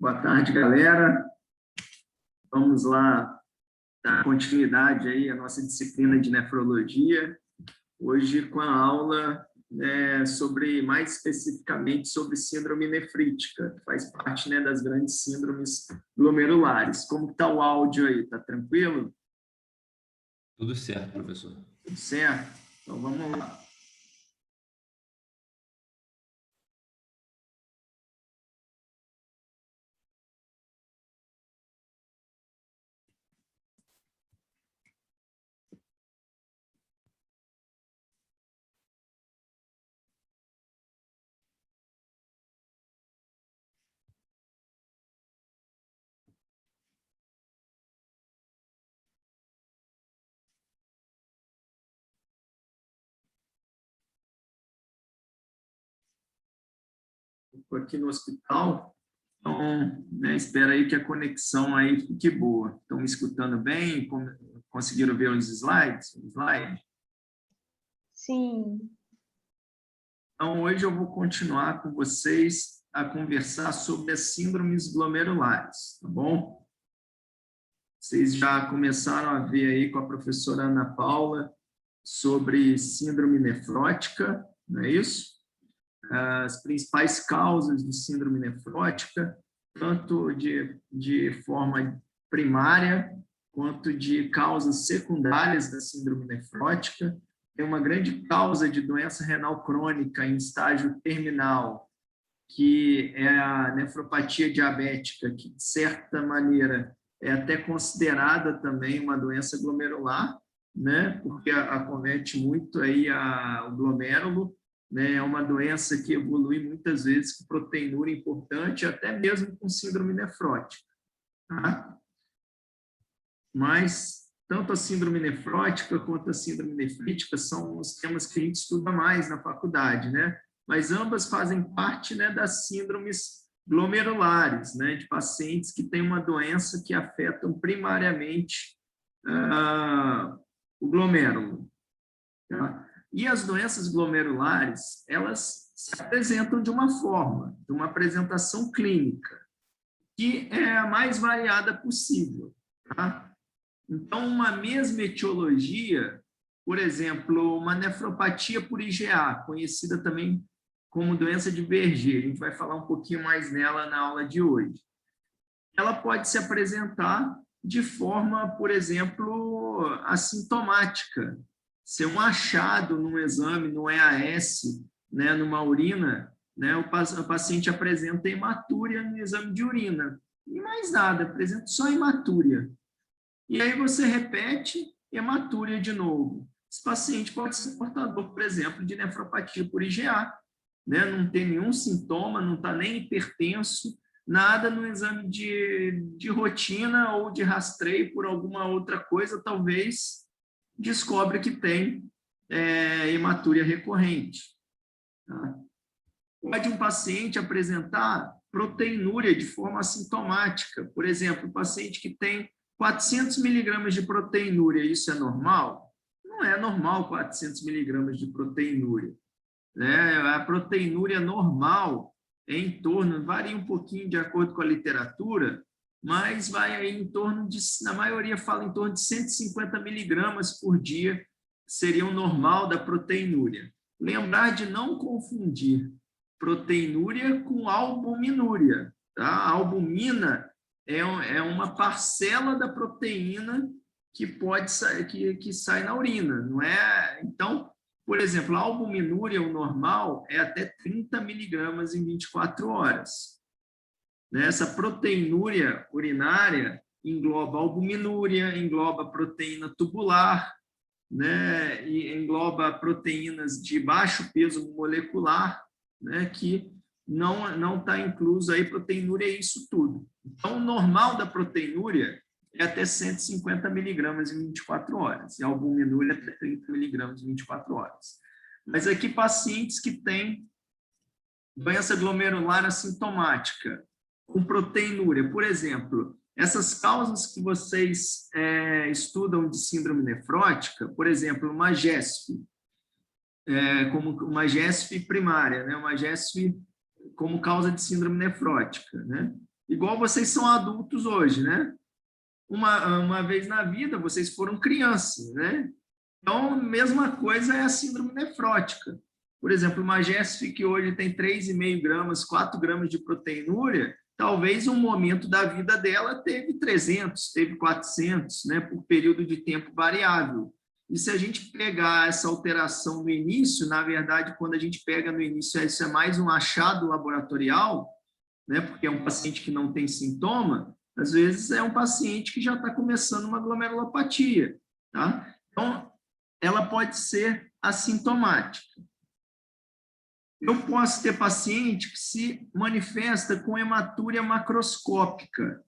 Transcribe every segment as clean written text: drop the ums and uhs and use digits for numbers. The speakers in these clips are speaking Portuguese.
Boa tarde, galera. Vamos lá dar continuidade aí à nossa disciplina de nefrologia. Hoje com a aula sobre, mais especificamente, sobre síndrome nefrítica, que faz parte, das grandes síndromes glomerulares. Como está o áudio aí? Está tranquilo? Tudo certo, professor. Tudo certo? Então vamos lá. Estou aqui no hospital, então espero aí que a conexão aí fique boa. Estão me escutando bem? Conseguiram ver os slides? Sim. Então, hoje eu vou continuar com vocês a conversar sobre as síndromes glomerulares, tá bom? Vocês já começaram a ver aí com a professora Ana Paula sobre síndrome nefrótica, não é isso? As principais causas de síndrome nefrótica, tanto de forma primária, quanto de causas secundárias da síndrome nefrótica. Tem uma grande causa de doença renal crônica em estágio terminal, que é a nefropatia diabética, que, de certa maneira, é até considerada também uma doença glomerular, porque acomete muito aí o glomérulo, é uma doença que evolui muitas vezes com proteinúria importante, até mesmo com síndrome nefrótica. Tá? Mas tanto a síndrome nefrótica quanto a síndrome nefrítica são os temas que a gente estuda mais na faculdade, Mas ambas fazem parte, das síndromes glomerulares, de pacientes que têm uma doença que afetam primariamente o glomérulo. Tá? E as doenças glomerulares, elas se apresentam de uma forma, de uma apresentação clínica, que é a mais variada possível. Tá? Então, uma mesma etiologia, por exemplo, uma nefropatia por IgA, conhecida também como doença de Berger, a gente vai falar um pouquinho mais nela na aula de hoje. Ela pode se apresentar de forma, por exemplo, assintomática, ser um achado num exame, no EAS, numa urina, o paciente apresenta hematúria no exame de urina, e mais nada, apresenta só hematúria. E aí você repete hematúria de novo. Esse paciente pode ser portador, por exemplo, de nefropatia por IgA, não tem nenhum sintoma, não está nem hipertenso, nada no exame de rotina ou de rastreio por alguma outra coisa, talvez descobre que tem hematúria recorrente. Tá? Pode um paciente apresentar proteinúria de forma assintomática. Por exemplo, o paciente que tem 400 miligramas de proteinúria, isso é normal? Não é normal 400 miligramas de proteinúria. A proteinúria normal é em torno, varia um pouquinho de acordo com a literatura, mas vai aí em torno de, na maioria fala em torno de 150 miligramas por dia, seria o normal da proteinúria. Lembrar de não confundir proteinúria com albuminúria. Tá? A albumina é uma parcela da proteína que pode que sai na urina, não é? Então, por exemplo, a albuminúria, o normal, é até 30 miligramas em 24 horas. Essa proteinúria urinária engloba albuminúria, engloba proteína tubular, e engloba proteínas de baixo peso molecular, que não está incluso aí proteinúria, é isso tudo. Então, o normal da proteinúria é até 150 miligramas em 24 horas, e a albuminúria até 30 miligramas em 24 horas. Mas aqui, pacientes que têm doença glomerular assintomática, com proteinúria, por exemplo, essas causas que vocês estudam de síndrome nefrótica, por exemplo, uma GESF, como uma GESF primária, uma GESF como causa de síndrome nefrótica, igual vocês são adultos hoje, né? Uma vez na vida, vocês foram crianças, né? Então, mesma coisa é a síndrome nefrótica. Por exemplo, uma Jéssica que hoje tem 3,5 gramas, 4 gramas de proteinúria, talvez um momento da vida dela teve 300, teve 400, né, por período de tempo variável. E se a gente pegar essa alteração no início, na verdade, quando a gente pega no início, isso é mais um achado laboratorial, né, porque é um paciente que não tem sintoma, às vezes é um paciente que já está começando uma glomerulopatia, tá? Então, ela pode ser assintomática. Eu posso ter paciente que se manifesta com hematúria macroscópica.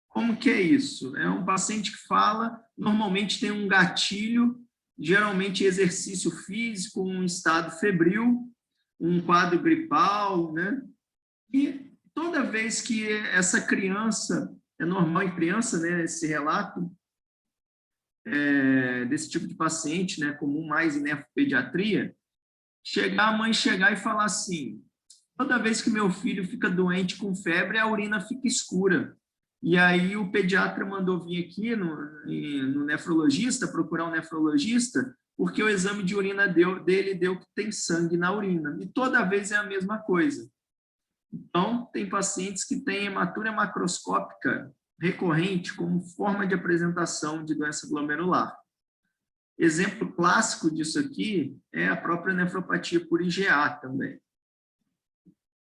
Como que é isso? É um paciente que fala, normalmente tem um gatilho, geralmente exercício físico, um estado febril, um quadro gripal, né? E toda vez que essa criança, é normal em criança, né, esse relato desse tipo de paciente, né, comum mais em nefropediatria, a mãe chegar e falar assim, toda vez que meu filho fica doente com febre, a urina fica escura. E aí o pediatra mandou vir aqui no nefrologista, procurar um nefrologista, porque o exame de urina dele deu que tem sangue na urina. E toda vez é a mesma coisa. Então, tem pacientes que têm hematúria macroscópica recorrente como forma de apresentação de doença glomerular. Exemplo clássico disso aqui é a própria nefropatia por IgA também.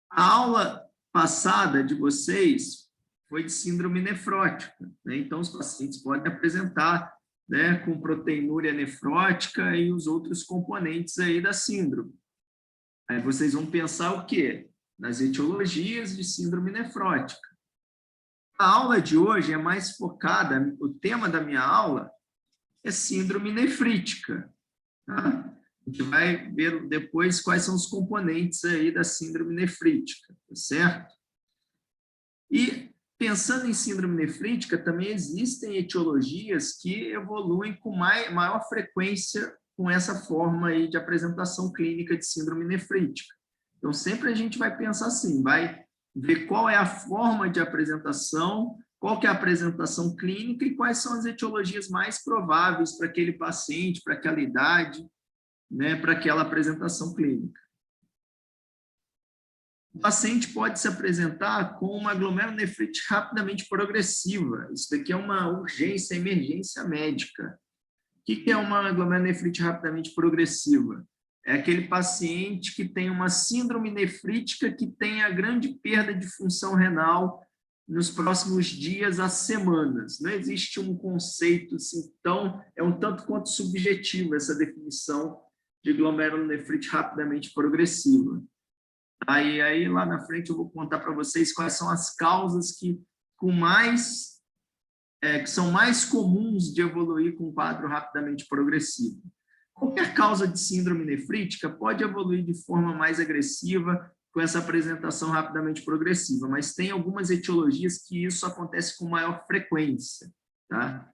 A aula passada de vocês foi de síndrome nefrótica, né? Então, os pacientes podem apresentar, né, com proteinúria nefrótica e os outros componentes aí da síndrome. Aí vocês vão pensar o quê? Nas etiologias de síndrome nefrótica. A aula de hoje é mais focada, o tema da minha aula é síndrome nefrítica. Tá? A gente vai ver depois quais são os componentes aí da síndrome nefrítica, tá certo? E pensando em síndrome nefrítica, também existem etiologias que evoluem com maior frequência com essa forma aí de apresentação clínica de síndrome nefrítica. Então, sempre a gente vai pensar assim, vai ver qual é a forma de apresentação, qual que é a apresentação clínica e quais são as etiologias mais prováveis para aquele paciente, para aquela idade, né, para aquela apresentação clínica. O paciente pode se apresentar com uma glomerulonefrite rapidamente progressiva. Isso daqui é uma urgência, emergência médica. O que é uma glomerulonefrite rapidamente progressiva? É aquele paciente que tem uma síndrome nefrítica que tem a grande perda de função renal nos próximos dias a semanas. Não existe um conceito assim, então é um tanto quanto subjetivo essa definição de glomerulonefrite rapidamente progressiva. Aí lá na frente eu vou contar para vocês quais são as causas que são mais comuns de evoluir com um quadro rapidamente progressivo. Qualquer causa de síndrome nefrítica pode evoluir de forma mais agressiva com essa apresentação rapidamente progressiva, mas tem algumas etiologias que isso acontece com maior frequência, tá?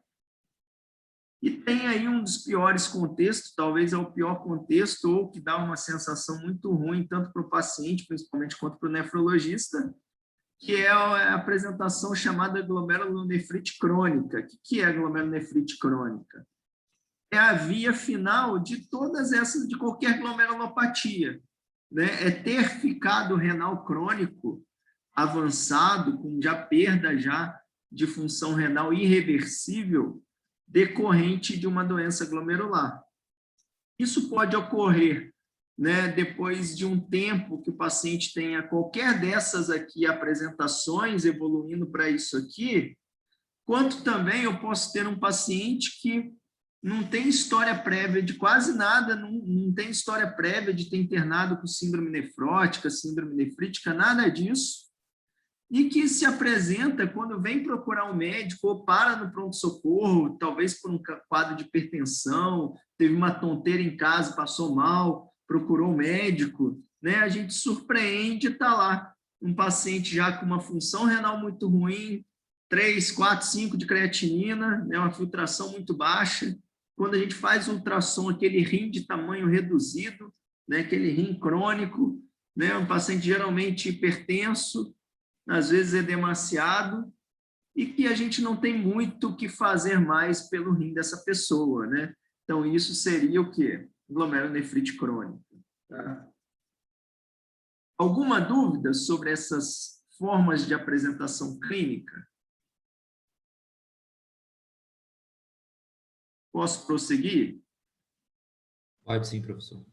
E tem aí um dos piores contextos, talvez é o pior contexto, ou que dá uma sensação muito ruim, tanto para o paciente, principalmente, quanto para o nefrologista, que é a apresentação chamada glomerulonefrite crônica. O que é a glomerulonefrite crônica? É a via final de todas essas, de qualquer glomerulopatia, né? É ter ficado renal crônico avançado, com já perda já de função renal irreversível, decorrente de uma doença glomerular. Isso pode ocorrer, né, depois de um tempo que o paciente tenha qualquer dessas aqui apresentações evoluindo para isso aqui, quanto também eu posso ter um paciente que não tem história prévia de quase nada, não tem história prévia de ter internado com síndrome nefrótica, síndrome nefrítica, nada disso, e que se apresenta quando vem procurar um médico ou para no pronto-socorro, talvez por um quadro de hipertensão, teve uma tonteira em casa, passou mal, procurou um médico, né? A gente surpreende estar lá um paciente já com uma função renal muito ruim, 3, 4, 5 de creatinina, né? Uma filtração muito baixa. Quando a gente faz ultrassom, aquele rim de tamanho reduzido, né? Aquele rim crônico, né? Um paciente geralmente hipertenso, às vezes é demasiado, e que a gente não tem muito o que fazer mais pelo rim dessa pessoa, né? Então, isso seria o quê? Glomerulonefrite crônica. Tá? Alguma dúvida sobre essas formas de apresentação clínica? Posso prosseguir? Pode sim, professor.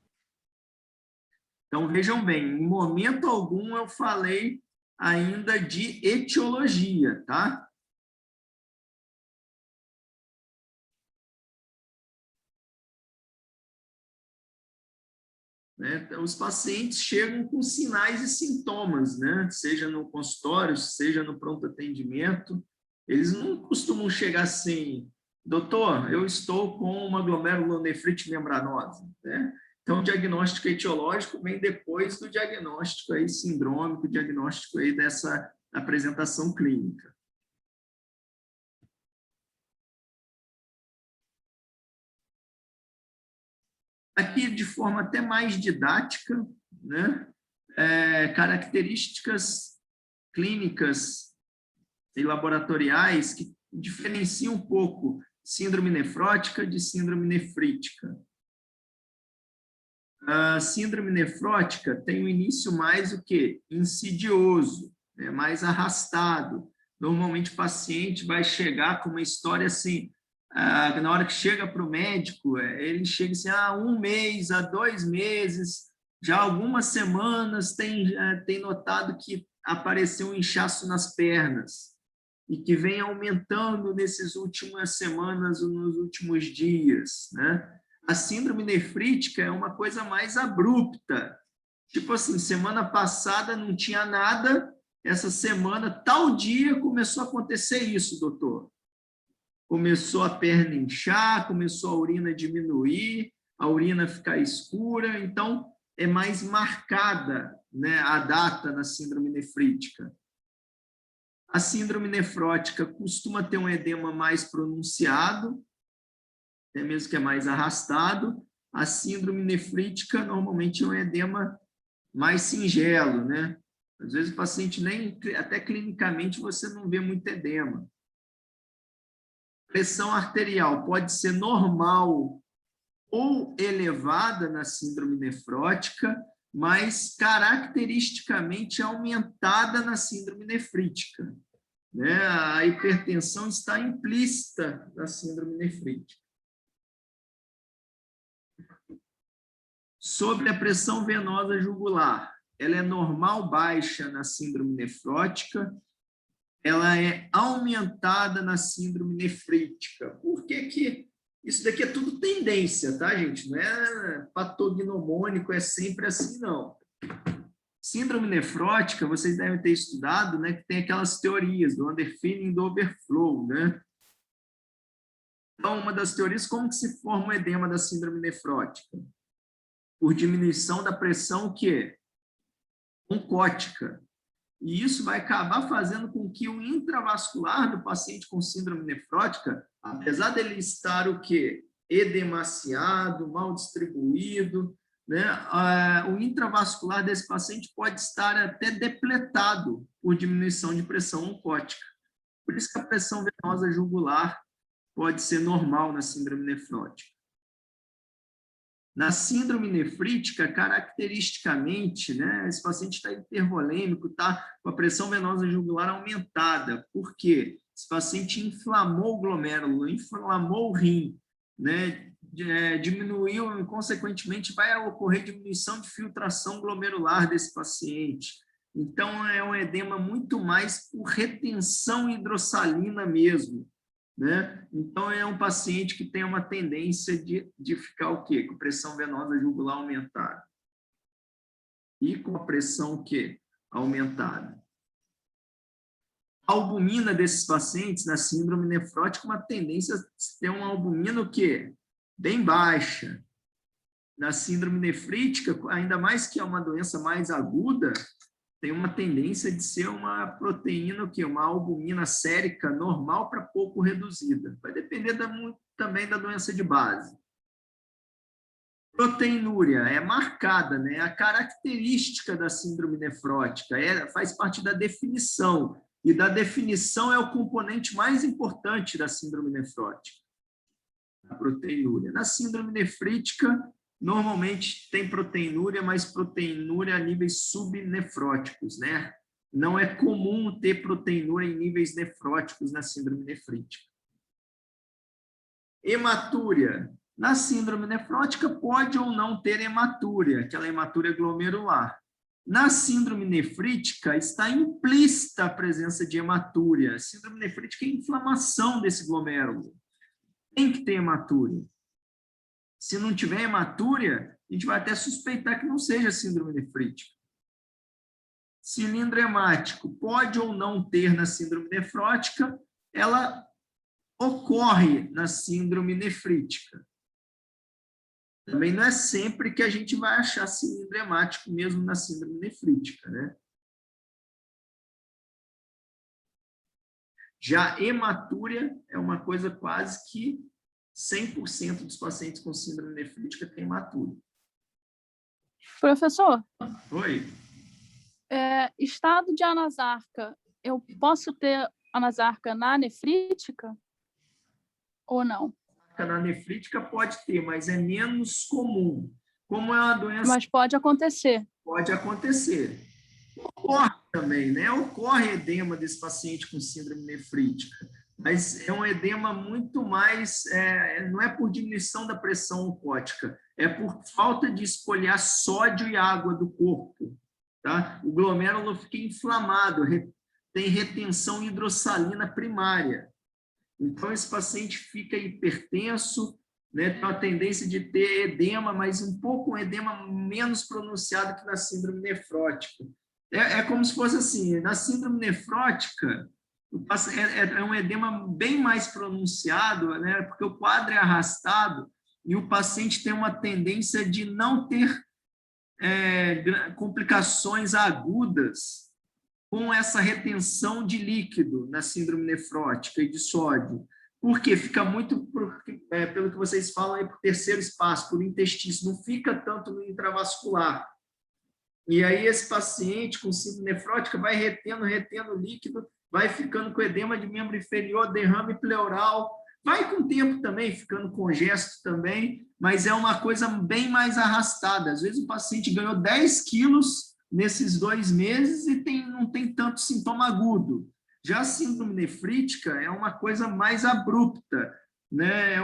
Então, vejam bem, em momento algum eu falei ainda de etiologia, tá? Né? Então, os pacientes chegam com sinais e sintomas, né? Seja no consultório, seja no pronto atendimento. Eles não costumam chegar assim, doutor, eu estou com uma glomerulonefrite membranosa, né? Então, o diagnóstico etiológico vem depois do diagnóstico aí sindrômico, diagnóstico aí dessa apresentação clínica. Aqui, de forma até mais didática, né? Características clínicas e laboratoriais que diferenciam um pouco síndrome nefrótica de síndrome nefrítica. A síndrome nefrótica tem um início mais o quê? Insidioso, né? Mais arrastado. Normalmente o paciente vai chegar com uma história assim, na hora que chega para o médico, ele chega assim, 1 mês, 2 meses, já algumas semanas tem notado que apareceu um inchaço nas pernas e que vem aumentando nessas últimas semanas ou nos últimos dias, né? A síndrome nefrítica é uma coisa mais abrupta. Tipo assim, semana passada não tinha nada, essa semana, tal dia, começou a acontecer isso, doutor. Começou a perna inchar, começou a urina diminuir, a urina ficar escura, então é mais marcada, né, a data na síndrome nefrítica. A síndrome nefrótica costuma ter um edema mais pronunciado, até mesmo que é mais arrastado. A síndrome nefrítica normalmente é um edema mais singelo, né? Às vezes o paciente até clinicamente você não vê muito edema. Pressão arterial pode ser normal ou elevada na síndrome nefrótica, mas caracteristicamente aumentada na síndrome nefrítica, né? A hipertensão está implícita na síndrome nefrítica. Sobre a pressão venosa jugular, ela é normal baixa na síndrome nefrótica, ela é aumentada na síndrome nefrítica. Por que que isso daqui é tudo tendência, tá, gente? Não é patognomônico, é sempre assim, não. Síndrome nefrótica, vocês devem ter estudado, né, que tem aquelas teorias do underfilling e do overflow, né? Então, uma das teorias, como que se forma o edema da síndrome nefrótica? Por diminuição da pressão que oncótica. E isso vai acabar fazendo com que o intravascular do paciente com síndrome nefrótica, apesar dele estar o quê? Edemaciado, mal distribuído, né? O intravascular desse paciente pode estar até depletado por diminuição de pressão oncótica. Por isso que a pressão venosa jugular pode ser normal na síndrome nefrótica. Na síndrome nefrítica, caracteristicamente, né, esse paciente está hipervolêmico, está com a pressão venosa jugular aumentada. Por quê? Esse paciente inflamou o glomérulo, inflamou o rim, né, diminuiu, e, consequentemente, vai ocorrer diminuição de filtração glomerular desse paciente. Então, é um edema muito mais por retenção hidrossalina mesmo, né? Então, é um paciente que tem uma tendência de ficar o quê? Com pressão venosa jugular aumentada. E com a pressão o quê? Aumentada. A albumina desses pacientes, na síndrome nefrótica, uma tendência a ter uma albumina o quê? Bem baixa. Na síndrome nefrítica, ainda mais que é uma doença mais aguda, tem uma tendência de ser uma proteína, o quê? Uma albumina sérica normal para pouco reduzida. Vai depender também da doença de base. Proteinúria é marcada, né? A característica da síndrome nefrótica, faz parte da definição, e da definição é o componente mais importante da síndrome nefrótica, a proteinúria. Na síndrome nefrítica, normalmente tem proteinúria, mas proteinúria a níveis subnefróticos, né? Não é comum ter proteinúria em níveis nefróticos na síndrome nefrítica. Hematúria. Na síndrome nefrótica, pode ou não ter hematúria, aquela hematúria glomerular. Na síndrome nefrítica, está implícita a presença de hematúria. A síndrome nefrítica é inflamação desse glomérulo. Tem que ter hematúria. Se não tiver hematúria, a gente vai até suspeitar que não seja síndrome nefrítica. Cilindro hemático, pode ou não ter na síndrome nefrótica, ela ocorre na síndrome nefrítica. Também não é sempre que a gente vai achar cilindro hemático mesmo na síndrome nefrítica, né? Já hematúria é uma coisa quase que 100% dos pacientes com síndrome nefrítica têm hematúria. Professor, Oi? estado de anasarca, eu posso ter anasarca na nefrítica ou não? Na nefrítica pode ter, mas é menos comum. Como é uma doença... Mas pode acontecer. Pode acontecer. Ocorre também, né? Ocorre edema desse paciente com síndrome nefrítica, mas é um edema muito mais... não é por diminuição da pressão oncótica, é por falta de espolhar sódio e água do corpo. Tá? O glomérulo fica inflamado, tem retenção hidrossalina primária. Então, esse paciente fica hipertenso, né, tem uma tendência de ter edema, mas um edema menos pronunciado que na síndrome nefrótica. É como se fosse assim, na síndrome nefrótica, é um edema bem mais pronunciado, né, porque o quadro é arrastado e o paciente tem uma tendência de não ter complicações agudas com essa retenção de líquido na síndrome nefrótica e de sódio. Porque fica muito, pelo que vocês falam aí, por terceiro espaço, por intestino, não fica tanto no intravascular. E aí esse paciente com síndrome nefrótica vai retendo líquido, vai ficando com edema de membro inferior, derrame pleural, vai com o tempo também ficando congesto também, mas é uma coisa bem mais arrastada. Às vezes o paciente ganhou 10 quilos nesses 2 meses e não tem tanto sintoma agudo. Já a síndrome nefrítica é uma coisa mais abrupta, né?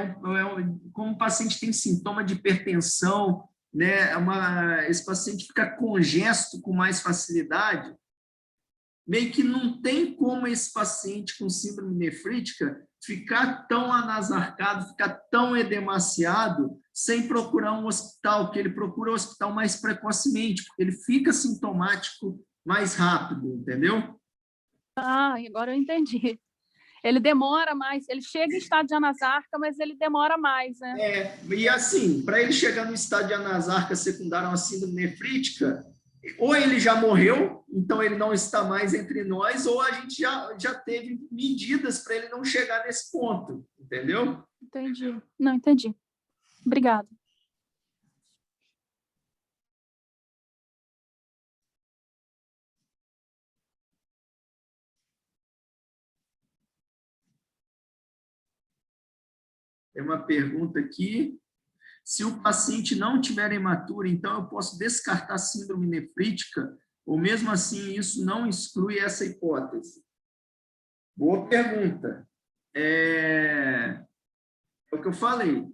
Como o paciente tem sintoma de hipertensão, né? Esse paciente fica congesto com mais facilidade, meio que não tem como esse paciente com síndrome nefrítica ficar tão anasarcado, ficar tão edemaciado, sem procurar um hospital, que ele procura o hospital mais precocemente, porque ele fica sintomático mais rápido, entendeu? Ah, agora eu entendi. Ele demora mais, ele chega em estado de anasarca, mas ele demora mais, né? E assim, para ele chegar no estado de anasarca secundária a uma síndrome nefrítica, ou ele já morreu, então ele não está mais entre nós, ou a gente já teve medidas para ele não chegar nesse ponto, entendeu? Entendi. Não, entendi. Obrigada. Tem uma pergunta aqui. Se o paciente não tiver hematúria, então eu posso descartar a síndrome nefrítica, ou mesmo assim isso não exclui essa hipótese? Boa pergunta. É o que eu falei.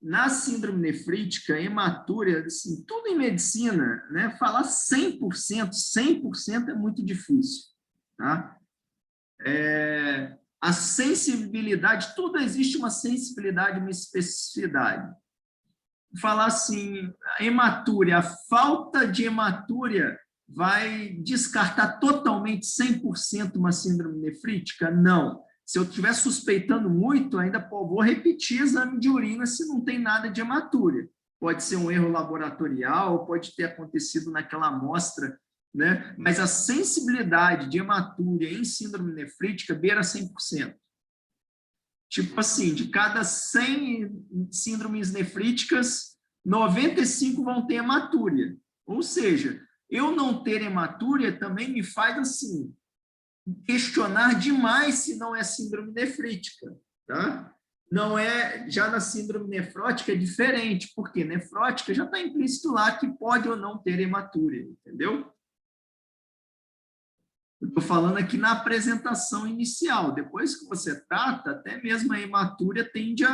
Na síndrome nefrítica, hematúria, assim, tudo em medicina, né? Falar 100% é muito difícil. Tá? A sensibilidade, tudo existe uma sensibilidade, uma especificidade. Falar assim, a hematúria, a falta de hematúria vai descartar totalmente 100% uma síndrome nefrítica? Não. Se eu estiver suspeitando muito, ainda vou repetir exame de urina se não tem nada de hematúria. Pode ser um erro laboratorial, pode ter acontecido naquela amostra, né? Mas a sensibilidade de hematúria em síndrome nefrítica beira 100%. Tipo assim, de cada 100 síndromes nefríticas, 95 vão ter hematúria. Ou seja, eu não ter hematúria também me faz, assim, questionar demais se não é síndrome nefrítica, tá? Não é, já na síndrome nefrótica é diferente, porque nefrótica já está implícito lá que pode ou não ter hematúria, entendeu? Eu estou falando aqui na apresentação inicial. Depois que você trata, até mesmo a hematúria tende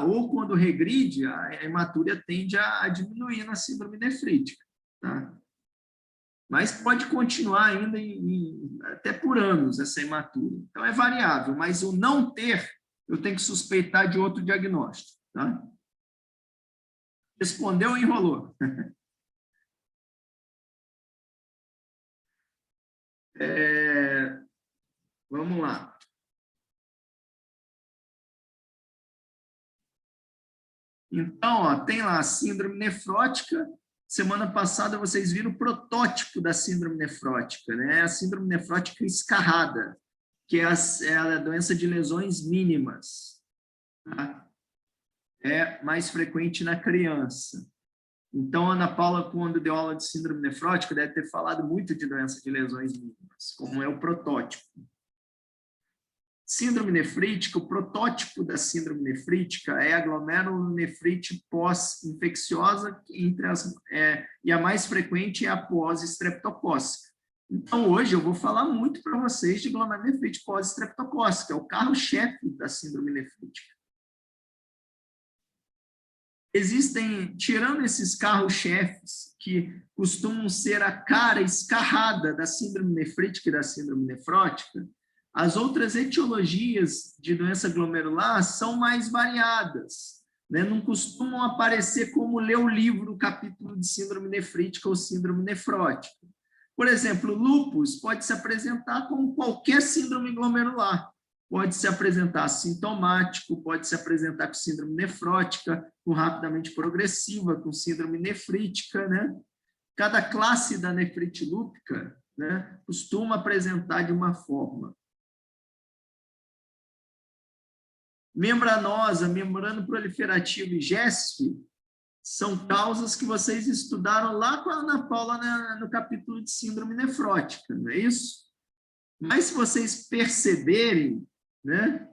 ou quando regride, a hematúria tende a diminuir na síndrome nefrítica, tá? Mas pode continuar ainda até por anos essa hematúria. Então, é variável, mas o não ter, eu tenho que suspeitar de outro diagnóstico, tá? Respondeu ou enrolou? Vamos lá. Então, ó, tem lá a síndrome nefrótica. Semana passada vocês viram o protótipo da síndrome nefrótica, né? A síndrome nefrótica escarrada, que é a doença de lesões mínimas, tá? É mais frequente na criança. Então, Ana Paula, quando deu aula de síndrome nefrótica, deve ter falado muito de doença de lesões mínimas, como é o protótipo. Síndrome nefrítica, o protótipo da síndrome nefrítica é a glomerulonefrite pós-infecciosa, e a mais frequente é a pós-estreptocócica. Então, hoje eu vou falar muito para vocês de glomerulonefrite pós-estreptocócica, é o carro-chefe da síndrome nefrítica. Existem, tirando esses carros-chefes, que costumam ser a cara escarrada da síndrome nefrítica e da síndrome nefrótica, as outras etiologias de doença glomerular são mais variadas, né? Não costumam aparecer como ler o livro, o capítulo de síndrome nefrítica ou síndrome nefrótica. Por exemplo, lúpus pode se apresentar como qualquer síndrome glomerular. Pode se apresentar sintomático, pode se apresentar com síndrome nefrótica, com rapidamente progressiva, com síndrome nefrítica, né? Cada classe da nefrite lúpica, né, costuma apresentar de uma forma. Membranosa, membrana proliferativa e GESF são causas que vocês estudaram lá com a Ana Paula no capítulo de síndrome nefrótica, não é isso? Mas se vocês perceberem, né,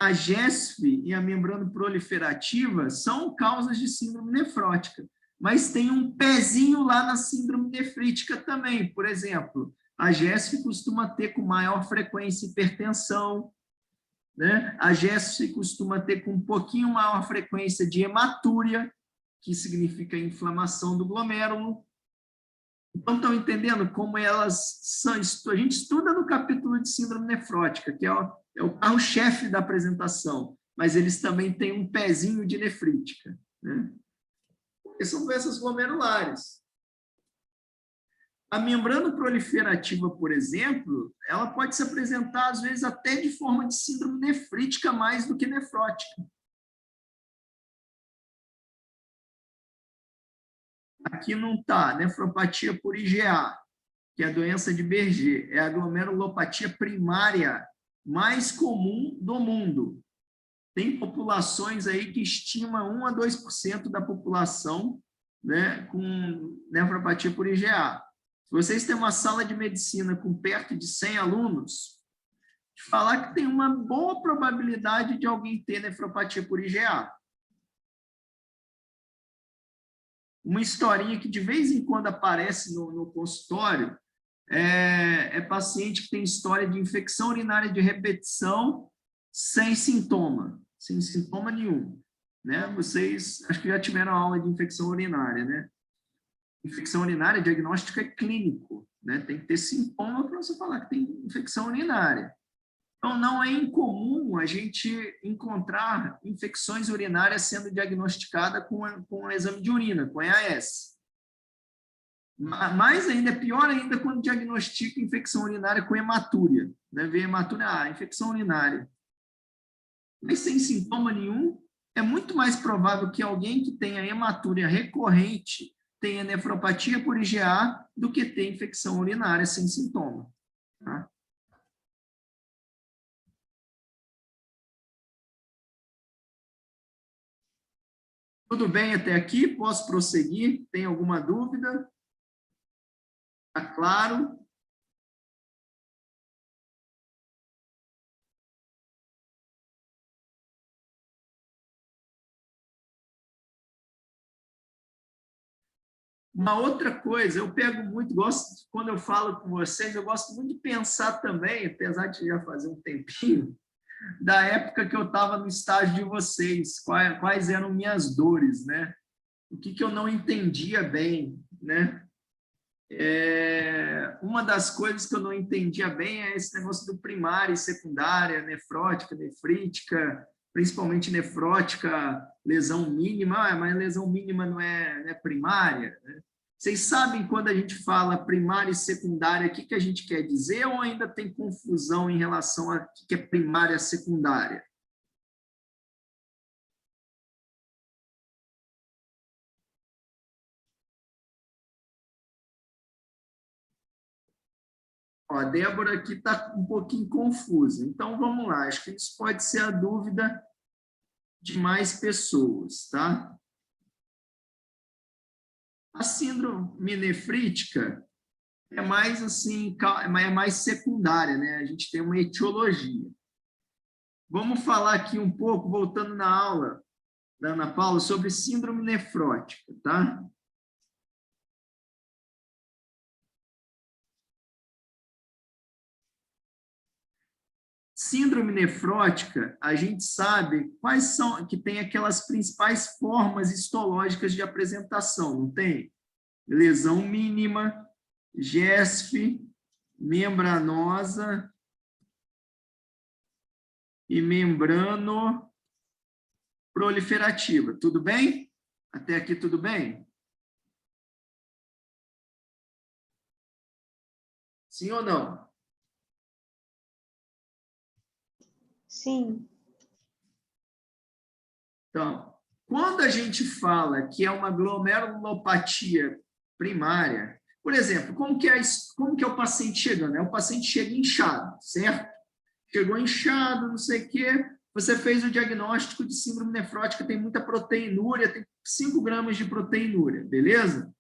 a GESF e a membrana proliferativa são causas de síndrome nefrótica, mas tem um pezinho lá na síndrome nefrítica também. Por exemplo, a GESF costuma ter com maior frequência hipertensão, né? A GESF costuma ter com um pouquinho maior frequência de hematúria, que significa inflamação do glomérulo. Então, estão entendendo como elas são? A gente estuda no capítulo de síndrome nefrótica, que é o carro-chefe da apresentação, mas eles também têm um pezinho de nefrítica, né? Porque são doenças glomerulares. A membrana proliferativa, por exemplo, ela pode se apresentar, às vezes, até de forma de síndrome nefrítica mais do que nefrótica. Aqui não está, nefropatia por IgA, que é a doença de Berger, é a glomerulopatia primária mais comum do mundo. Tem populações aí que estimam 1 a 2% da população, né, com nefropatia por IgA. Se vocês têm uma sala de medicina com perto de 100 alunos, de falar que tem uma boa probabilidade de alguém ter nefropatia por IgA. Uma historinha que de vez em quando aparece no consultório é paciente que tem história de infecção urinária de repetição sem sintoma nenhum, né? Vocês acho que já tiveram aula de infecção urinária, né? Infecção urinária, diagnóstico é clínico, né? Tem que ter sintoma para você falar que tem infecção urinária. Então, não é incomum a gente encontrar infecções urinárias sendo diagnosticadas com um exame de urina, com EAS. Mais ainda, é pior ainda quando diagnostica infecção urinária com hematúria, né? Vê hematúria, infecção urinária. Mas sem sintoma nenhum, é muito mais provável que alguém que tenha hematúria recorrente tenha nefropatia por IgA do que ter infecção urinária sem sintoma, tá? Tudo bem até aqui? Posso prosseguir? Tem alguma dúvida? Está claro? Uma outra coisa, eu pego muito, gosto, quando eu falo com vocês, eu gosto muito de pensar também, apesar de já fazer um tempinho, da época que eu estava no estágio de vocês, quais eram minhas dores, né? O que eu não entendia bem, né? Uma das coisas que eu não entendia bem é esse negócio do primária e secundária, nefrótica, nefrítica, principalmente nefrótica, lesão mínima, mas lesão mínima não é primária, né? Vocês sabem quando a gente fala primária e secundária, o que a gente quer dizer ou ainda tem confusão em relação a que é primária e secundária? Ó, a Débora aqui está um pouquinho confusa. Então, vamos lá. Acho que isso pode ser a dúvida de mais pessoas, tá? A síndrome nefrítica é mais assim, é mais secundária, né? A gente tem uma etiologia. Vamos falar aqui um pouco, voltando na aula da Ana Paula, sobre síndrome nefrótica, tá? Síndrome nefrótica, a gente sabe quais são, que tem aquelas principais formas histológicas de apresentação, não tem? Lesão mínima, GESF, membranosa e membrano proliferativa. Tudo bem? Até aqui tudo bem? Sim ou não? Sim. Então, quando a gente fala que é uma glomerulopatia primária, por exemplo, como que é o paciente chegando? O paciente chega inchado, certo? Chegou inchado, não sei o quê, você fez o diagnóstico de síndrome nefrótica, tem muita proteinúria, tem 5 gramas de proteinúria, beleza?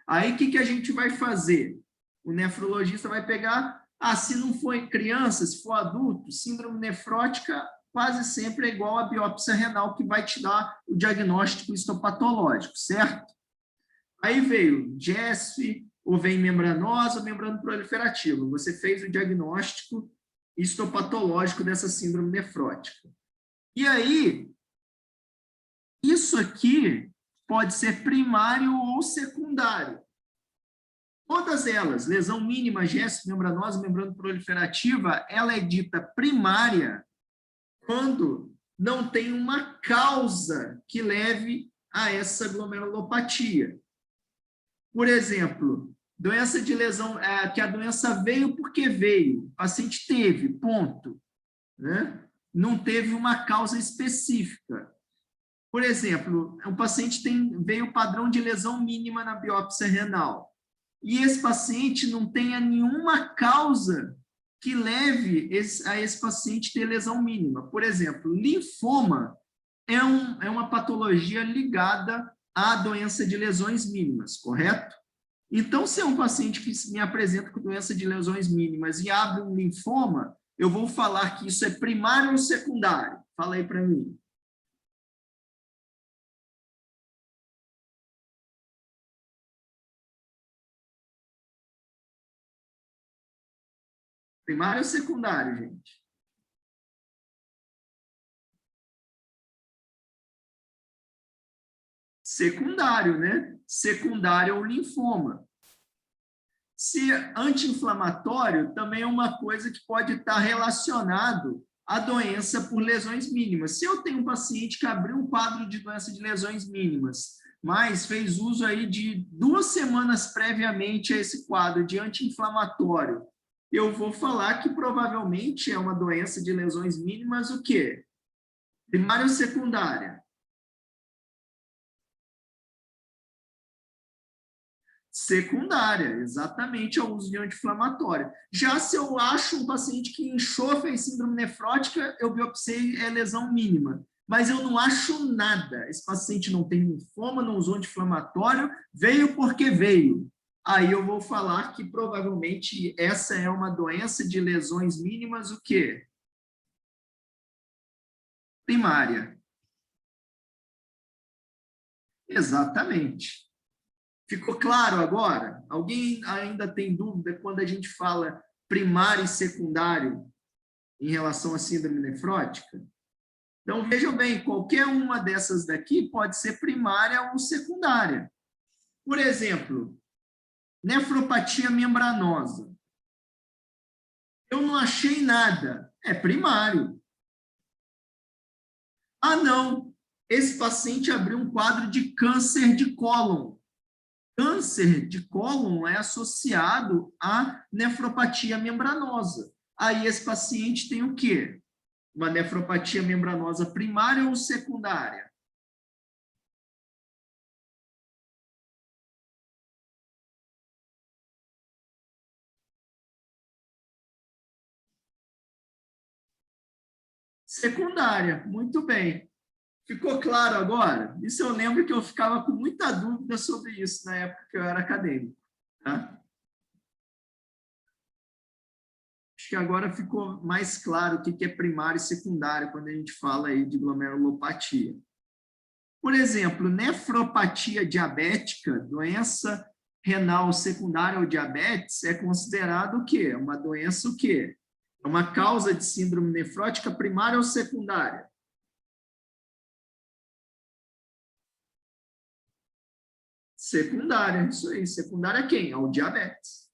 Aí, o que a gente vai fazer? O nefrologista vai pegar, se não for criança, se for adulto, síndrome nefrótica quase sempre é igual a biópsia renal, que vai te dar o diagnóstico histopatológico, certo? Aí veio GESF, ou vem membranosa ou membrano proliferativo. Você fez o diagnóstico histopatológico dessa síndrome nefrótica. E aí, isso aqui pode ser primário ou secundário. Todas elas, lesão mínima, GESF, membranosa, membrano proliferativa, ela é dita primária quando não tem uma causa que leve a essa glomerulopatia. Por exemplo, doença de lesão, que a doença veio porque veio, o paciente teve, ponto, né? Não teve uma causa específica. Por exemplo, o paciente veio padrão de lesão mínima na biópsia renal, e esse paciente não tenha nenhuma causa que leve a esse paciente ter lesão mínima. Por exemplo, linfoma é uma patologia ligada à doença de lesões mínimas, correto? Então, se é um paciente que me apresenta com doença de lesões mínimas e abre um linfoma, eu vou falar que isso é primário ou secundário? Fala aí para mim. Primário ou secundário, gente? Secundário, né? Secundário ao linfoma. Se anti-inflamatório também é uma coisa que pode estar relacionado à doença por lesões mínimas. Se eu tenho um paciente que abriu um quadro de doença de lesões mínimas, mas fez uso aí de 2 semanas previamente a esse quadro de anti-inflamatório, eu vou falar que provavelmente é uma doença de lesões mínimas, o quê? Primária ou secundária? Secundária, exatamente, ao uso de anti-inflamatório. Já se eu acho um paciente que inchou, fez síndrome nefrótica, eu biopsiei lesão mínima. mas eu não acho nada. Esse paciente não tem linfoma, não usou anti-inflamatório, veio porque veio. Aí eu vou falar que provavelmente essa é uma doença de lesões mínimas, o quê? Primária. Exatamente. Ficou claro agora? Alguém ainda tem dúvida quando a gente fala primário e secundário em relação à síndrome nefrótica? Então, vejam bem, qualquer uma dessas daqui pode ser primária ou secundária. Por exemplo, nefropatia membranosa. Eu não achei nada, é primário. Ah, não, esse paciente abriu um quadro de câncer de cólon. Câncer de cólon é associado à nefropatia membranosa. Aí esse paciente tem o quê? Uma nefropatia membranosa primária ou secundária? Secundária, muito bem. Ficou claro agora? Isso eu lembro que eu ficava com muita dúvida sobre isso na época que eu era acadêmico. Tá? Acho que agora ficou mais claro o que é primário e secundário quando a gente fala aí de glomerulopatia. Por exemplo, nefropatia diabética, doença renal secundária ao diabetes, é considerado o quê? Uma doença o quê? É uma causa de síndrome nefrótica primária ou secundária? Secundária, isso aí. Secundária quem? Ao diabetes.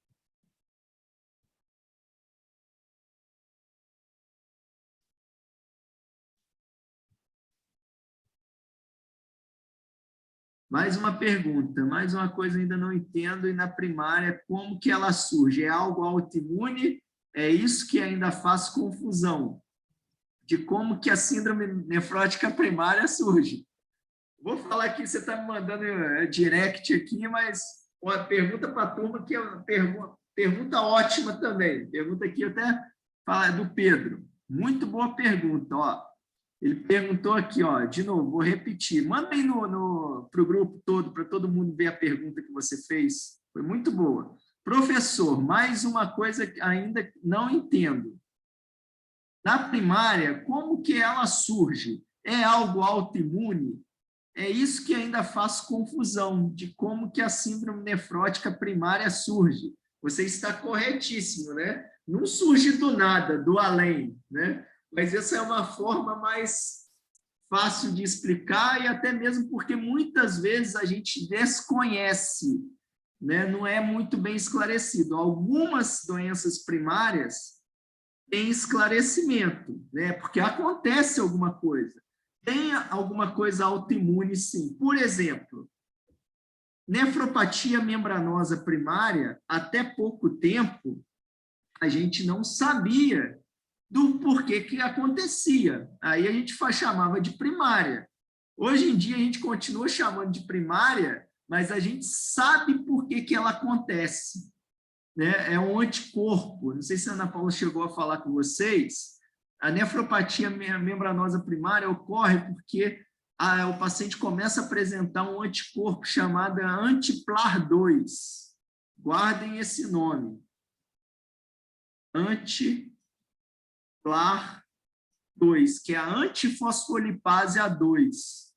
Mais uma pergunta, mais uma coisa ainda não entendo, e na primária, como que ela surge? É algo autoimune? É isso que ainda faz confusão, de como que a síndrome nefrótica primária surge. Vou falar aqui, você está me mandando direct aqui, mas uma pergunta para a turma, que é uma pergunta ótima também. Pergunta aqui até fala do Pedro. Muito boa pergunta, ó. Ele perguntou aqui, ó, de novo, vou repetir. Manda aí para o grupo todo, para todo mundo ver a pergunta que você fez. Foi muito boa. Professor, mais uma coisa que ainda não entendo. Na primária, como que ela surge? É algo autoimune? É isso que ainda faz confusão, de como que a síndrome nefrótica primária surge. Você está corretíssimo, né? Não surge do nada, do além, né? Mas essa é uma forma mais fácil de explicar, e até mesmo porque muitas vezes a gente desconhece, né? Não é muito bem esclarecido. Algumas doenças primárias têm esclarecimento, né? Porque acontece alguma coisa. Tem alguma coisa autoimune, sim. Por exemplo, nefropatia membranosa primária, até pouco tempo, a gente não sabia do porquê que acontecia. Aí a gente chamava de primária. Hoje em dia a gente continua chamando de primária, mas a gente sabe por que ela acontece. Né? É um anticorpo. Não sei se a Ana Paula chegou a falar com vocês. A nefropatia membranosa primária ocorre porque o paciente começa a apresentar um anticorpo chamado anti-PLAR2. Guardem esse nome. Anti-PLAR2, que é a antifosfolipase A2.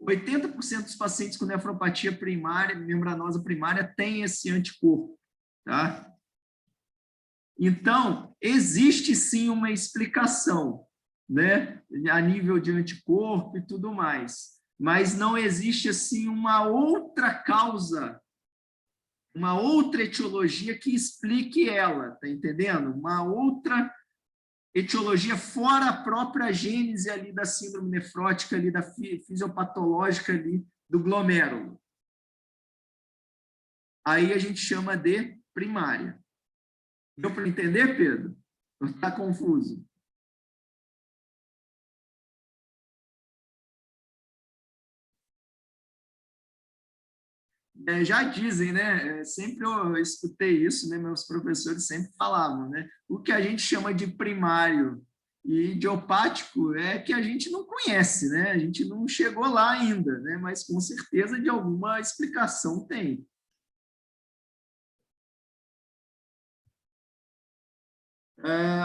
80% dos pacientes com nefropatia primária, membranosa primária, têm esse anticorpo. Tá? Então, existe sim uma explicação, né, a nível de anticorpo e tudo mais, mas não existe assim uma outra causa, uma outra etiologia que explique ela, tá entendendo? Uma outra etiologia fora a própria gênese ali da síndrome nefrótica, ali da fisiopatológica ali do glomérulo. Aí a gente chama de primária. Deu para entender, Pedro? Não está confuso? Já dizem, né? Sempre eu escutei isso, né? Meus professores sempre falavam, né? O que a gente chama de primário E idiopático é que a gente não conhece, né? A gente não chegou lá ainda, né? Mas com certeza de alguma explicação tem.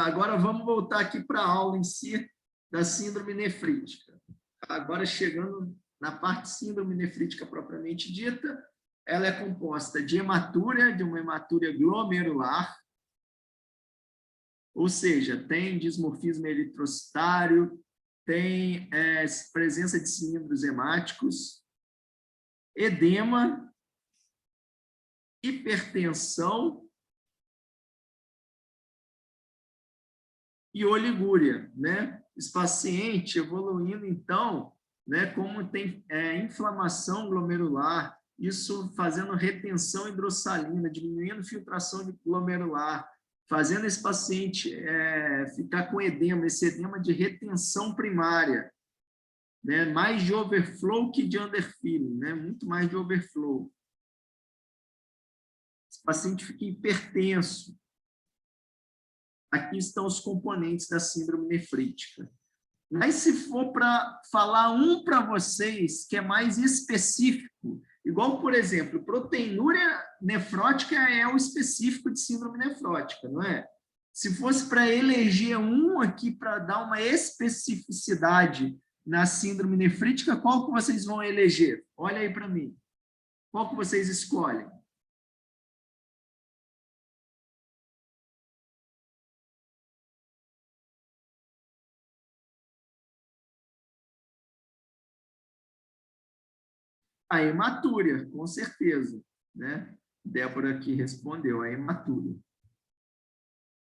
Agora vamos voltar aqui para a aula em si da síndrome nefrítica. Agora chegando na parte síndrome nefrítica propriamente dita, ela é composta de hematúria, de uma hematúria glomerular, ou seja, tem dismorfismo eritrocitário, tem presença de cilindros hemáticos, edema, hipertensão e oligúria, né? Esse paciente evoluindo, então, né, como tem inflamação glomerular, isso fazendo retenção hidrossalina, diminuindo filtração glomerular, fazendo esse paciente ficar com edema, esse edema de retenção primária, né? Mais de overflow que de underfilling, né? Muito mais de overflow. Esse paciente fica hipertenso. Aqui estão os componentes da síndrome nefrítica. Mas se for para falar um para vocês que é mais específico, igual, por exemplo, proteinúria nefrótica é o específico de síndrome nefrótica, não é? Se fosse para eleger um aqui para dar uma especificidade na síndrome nefrítica, qual que vocês vão eleger? Olha aí para mim. Qual que vocês escolhem? A hematúria, com certeza, né? Débora aqui respondeu, a hematúria.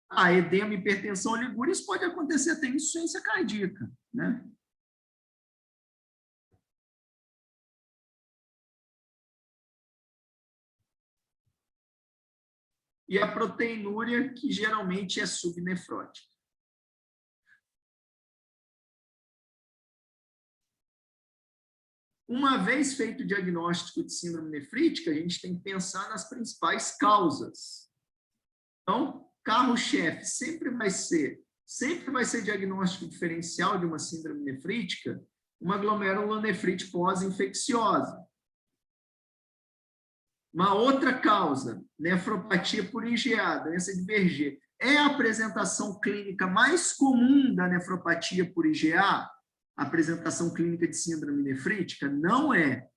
A edema, hipertensão, oligúria, isso pode acontecer até em insuficiência cardíaca, né? E a proteinúria, que geralmente é subnefrótica. Uma vez feito o diagnóstico de síndrome nefrítica, a gente tem que pensar nas principais causas. Então, carro-chefe sempre vai ser diagnóstico diferencial de uma síndrome nefrítica, uma glomerulonefrite pós-infecciosa. Uma outra causa, nefropatia por IgA, doença de Berger. É a apresentação clínica mais comum da nefropatia por IgA? A apresentação clínica de síndrome nefrítica? Não é.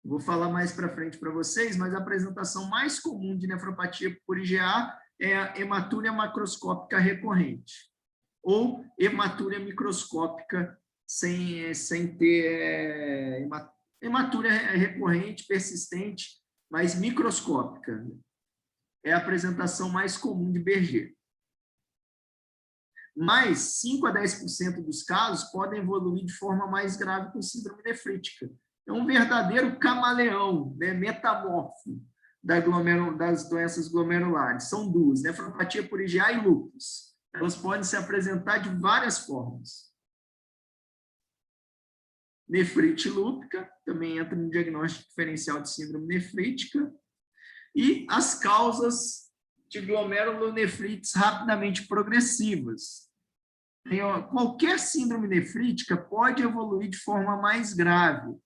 Vou falar mais para frente para vocês, mas a apresentação mais comum de nefropatia por IgA é a hematúria macroscópica recorrente, ou hematúria microscópica sem ter hematúria recorrente, persistente, mas microscópica. É a apresentação mais comum de Berger. Mas 5 a 10% dos casos podem evoluir de forma mais grave com síndrome nefrítica. É um verdadeiro camaleão, né, metamorfo das doenças glomerulares. São duas, nefropatia por IgA e lúpus. Elas podem se apresentar de várias formas. Nefrite lúpica, também entra no diagnóstico diferencial de síndrome nefrítica. E as causas de glomerulonefrites rapidamente progressivas. Qualquer síndrome nefrítica pode evoluir de forma mais grave,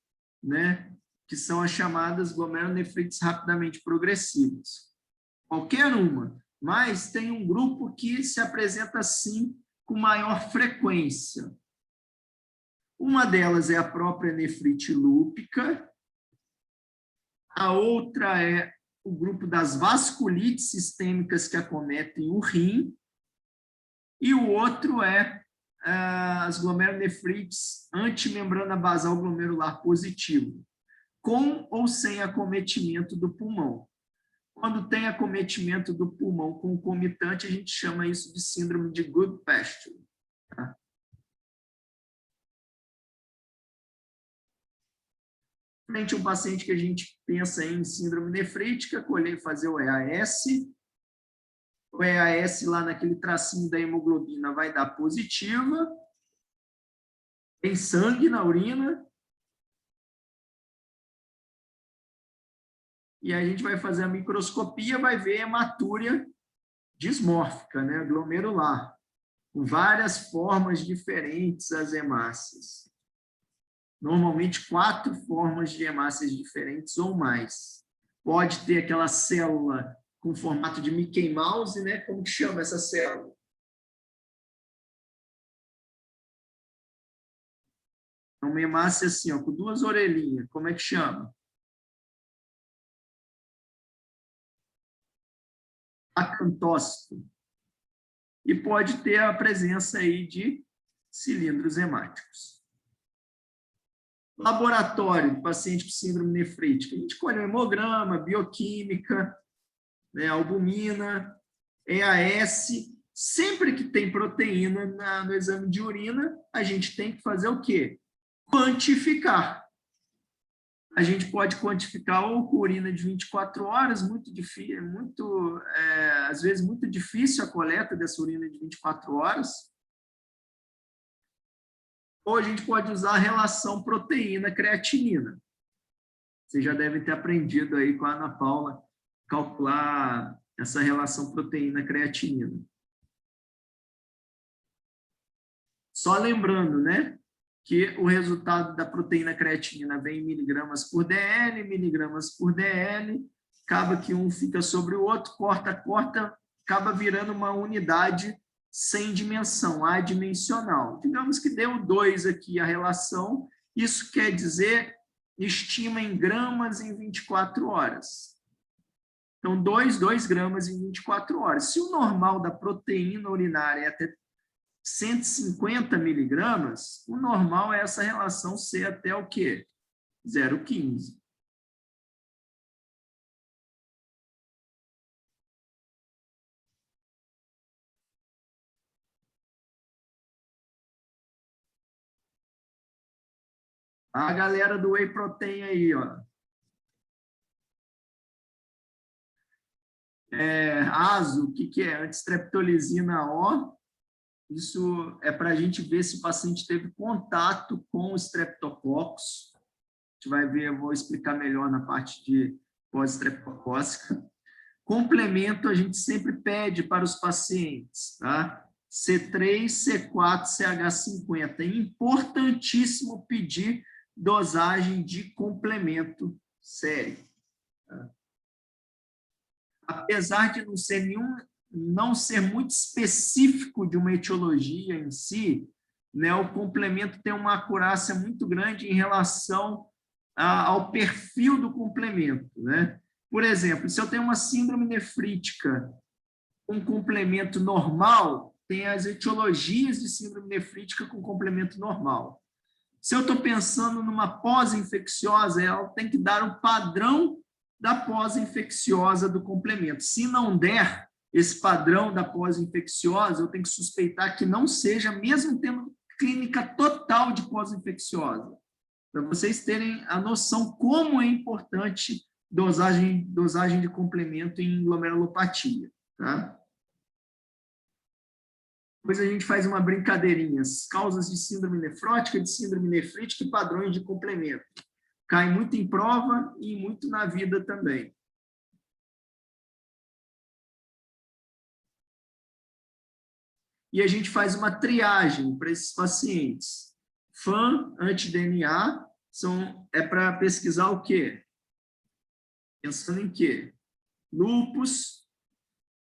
né? Que são as chamadas glomerulonefrites rapidamente progressivas. Qualquer uma, mas tem um grupo que se apresenta assim com maior frequência. Uma delas é a própria nefrite lúpica, a outra é o grupo das vasculites sistêmicas que acometem o rim, e o outro é as glomerulonefrites antimembrana basal glomerular positivo, com ou sem acometimento do pulmão. Quando tem acometimento do pulmão concomitante, a gente chama isso de síndrome de Goodpasture. Tá? Frente a um paciente que a gente pensa em síndrome nefrítica, fazer o EAS. O EAS lá naquele tracinho da hemoglobina vai dar positiva. Tem sangue na urina. E a gente vai fazer a microscopia, vai ver hematúria dismórfica, né, glomerular, várias formas diferentes as hemácias. Normalmente 4 formas de hemácias diferentes ou mais. Pode ter aquela célula com formato de Mickey Mouse, né? Como que chama essa célula? É uma hemácia assim, ó, com 2 orelhinhas. Como é que chama? Acantócito. E pode ter a presença aí de cilindros hemáticos. Laboratório, paciente com síndrome nefrítica. A gente colhe o hemograma, bioquímica, né, albumina, EAS. Sempre que tem proteína no exame de urina, a gente tem que fazer o quê? Quantificar. A gente pode quantificar ou com urina de 24 horas, muito difícil, às vezes muito difícil a coleta dessa urina de 24 horas, ou a gente pode usar a relação proteína-creatinina. Vocês já devem ter aprendido aí com a Ana Paula calcular essa relação proteína-creatinina. Só lembrando, né, que o resultado da proteína creatinina vem em miligramas por DL, miligramas por DL, acaba que um fica sobre o outro, corta, acaba virando uma unidade sem dimensão, adimensional. Digamos que deu 2 aqui a relação, isso quer dizer, estima em gramas em 24 horas. Então, 2 gramas em 24 horas. Se o normal da proteína urinária é até 150 miligramas, o normal é essa relação ser até o quê? 0,15. A galera do whey protein aí, ó. ASO, o que é? Antistreptolizina O. Isso é para a gente ver se o paciente teve contato com o streptococcus. A gente vai ver, eu vou explicar melhor na parte de pós-streptocócica. Complemento, a gente sempre pede para os pacientes, tá? C3, C4, CH50. É importantíssimo pedir dosagem de complemento sério. Tá? Apesar de não ser muito específico de uma etiologia em si, né, o complemento tem uma acurácia muito grande em relação ao perfil do complemento, né? Por exemplo, se eu tenho uma síndrome nefrítica com complemento normal, tem as etiologias de síndrome nefrítica com complemento normal. Se eu estou pensando numa pós-infecciosa, ela tem que dar o padrão da pós-infecciosa do complemento. Se não der esse padrão da pós-infecciosa, eu tenho que suspeitar que não seja, mesmo tendo clínica total de pós-infecciosa. Para vocês terem a noção como é importante dosagem de complemento em glomerulopatia. Tá? Depois a gente faz uma brincadeirinha. Causas de síndrome nefrótica, de síndrome nefrítica e padrões de complemento. Cai muito em prova e muito na vida também. E a gente faz uma triagem para esses pacientes. FAM, anti-DNA, é para pesquisar o quê? Pensando em quê? Lúpus,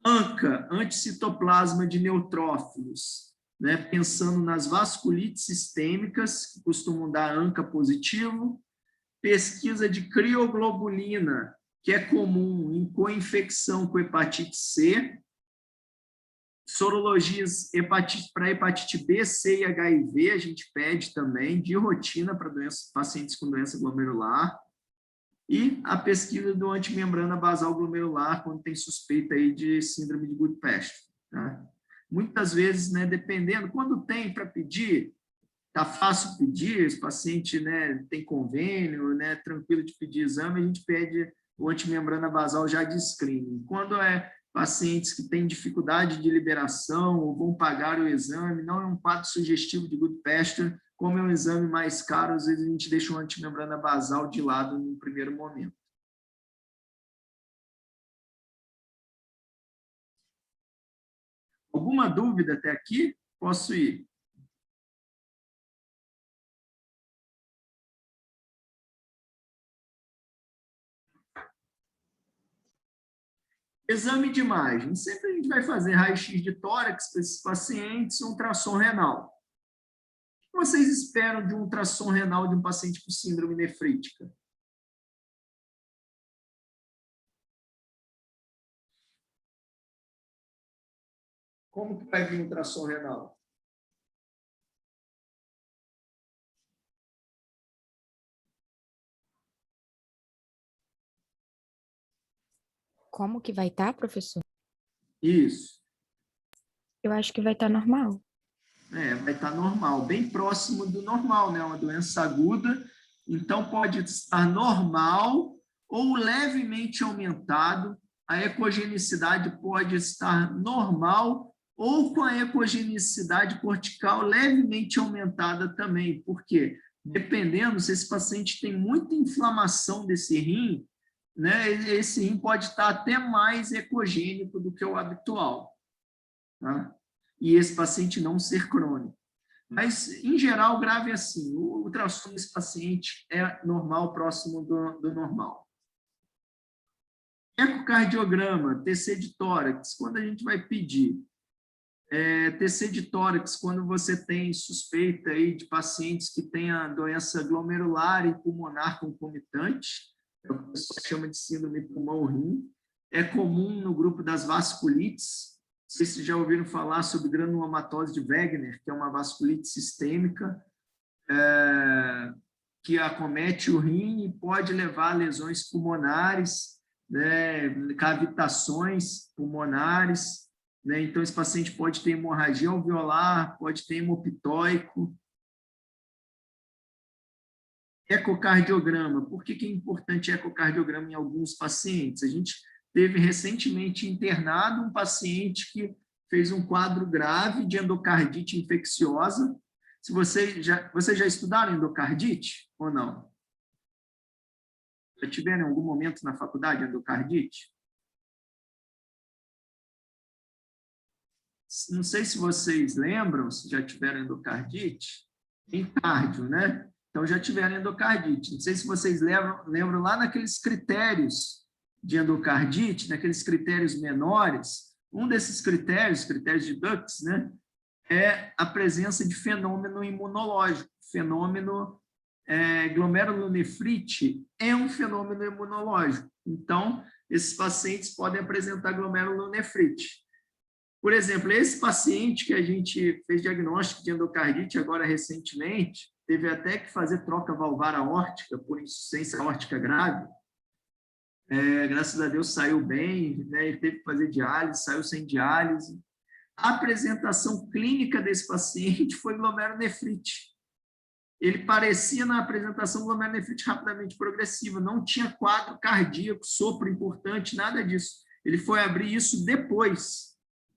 ANCA, anticitoplasma de neutrófilos, né? Pensando nas vasculites sistêmicas, que costumam dar ANCA positivo, pesquisa de crioglobulina, que é comum em co-infecção com hepatite C, sorologias para hepatite B, C e HIV, a gente pede também, de rotina para pacientes com doença glomerular, e a pesquisa do antimembrana basal glomerular, quando tem suspeita aí de síndrome de Goodpasture. Tá? Muitas vezes, né, dependendo, quando tem para pedir, tá fácil pedir, esse paciente, né, tem convênio, né, tranquilo de pedir exame, a gente pede o antimembrana basal já de screening. Quando é pacientes que têm dificuldade de liberação ou vão pagar o exame, não é um quadro sugestivo de Goodpasture, como é um exame mais caro, às vezes a gente deixa o antimembrana basal de lado no primeiro momento. Alguma dúvida até aqui? Posso ir. Exame de imagem. Sempre a gente vai fazer raio-x de tórax para esses pacientes, ultrassom renal. O que vocês esperam de um ultrassom renal de um paciente com síndrome nefrítica? Como que vai vir o ultrassom renal? Como que vai estar, professor? Isso. Eu acho que vai estar normal. Vai estar normal, bem próximo do normal, né? Uma doença aguda, então pode estar normal ou levemente aumentado. A ecogenicidade pode estar normal ou com a ecogenicidade cortical levemente aumentada também. Por quê? Dependendo, se esse paciente tem muita inflamação desse rim, né, esse rim pode estar até mais ecogênico do que o habitual, tá? E esse paciente não ser crônico. Mas, em geral, grave é assim, o ultrassom desse paciente é normal, próximo do normal. Ecocardiograma, TC de tórax, quando a gente vai pedir? TC de tórax, quando você tem suspeita aí de pacientes que têm a doença glomerular e pulmonar concomitante, é o que o pessoal chama de síndrome pulmão-rim, é comum no grupo das vasculites. Não sei se vocês já ouviram falar sobre granulomatose de Wegener, que é uma vasculite sistêmica, que acomete o rim e pode levar a lesões pulmonares, né, cavitações pulmonares, né? Então, esse paciente pode ter hemorragia alveolar, pode ter hemoptóico. Ecocardiograma. Por que é importante ecocardiograma em alguns pacientes? A gente teve recentemente internado um paciente que fez um quadro grave de endocardite infecciosa. Se vocês já estudaram endocardite ou não? Já tiveram em algum momento na faculdade endocardite? Não sei se vocês lembram, se já tiveram endocardite, em cardio, né? Então, já tiveram endocardite. Não sei se vocês lembram lá naqueles critérios de endocardite, naqueles critérios menores. Um desses critérios de Dux, né, é a presença de fenômeno imunológico. Fenômeno glomerulonefrite é um fenômeno imunológico. Então, esses pacientes podem apresentar glomerulonefrite. Por exemplo, esse paciente que a gente fez diagnóstico de endocardite agora recentemente, teve até que fazer troca valvar aórtica por insuficiência aórtica grave. Graças a Deus saiu bem, né? Ele teve que fazer diálise, saiu sem diálise. A apresentação clínica desse paciente foi glomerulonefrite. Ele parecia na apresentação glomerulonefrite rapidamente progressiva, não tinha quadro cardíaco, sopro importante, nada disso. Ele foi abrir isso depois.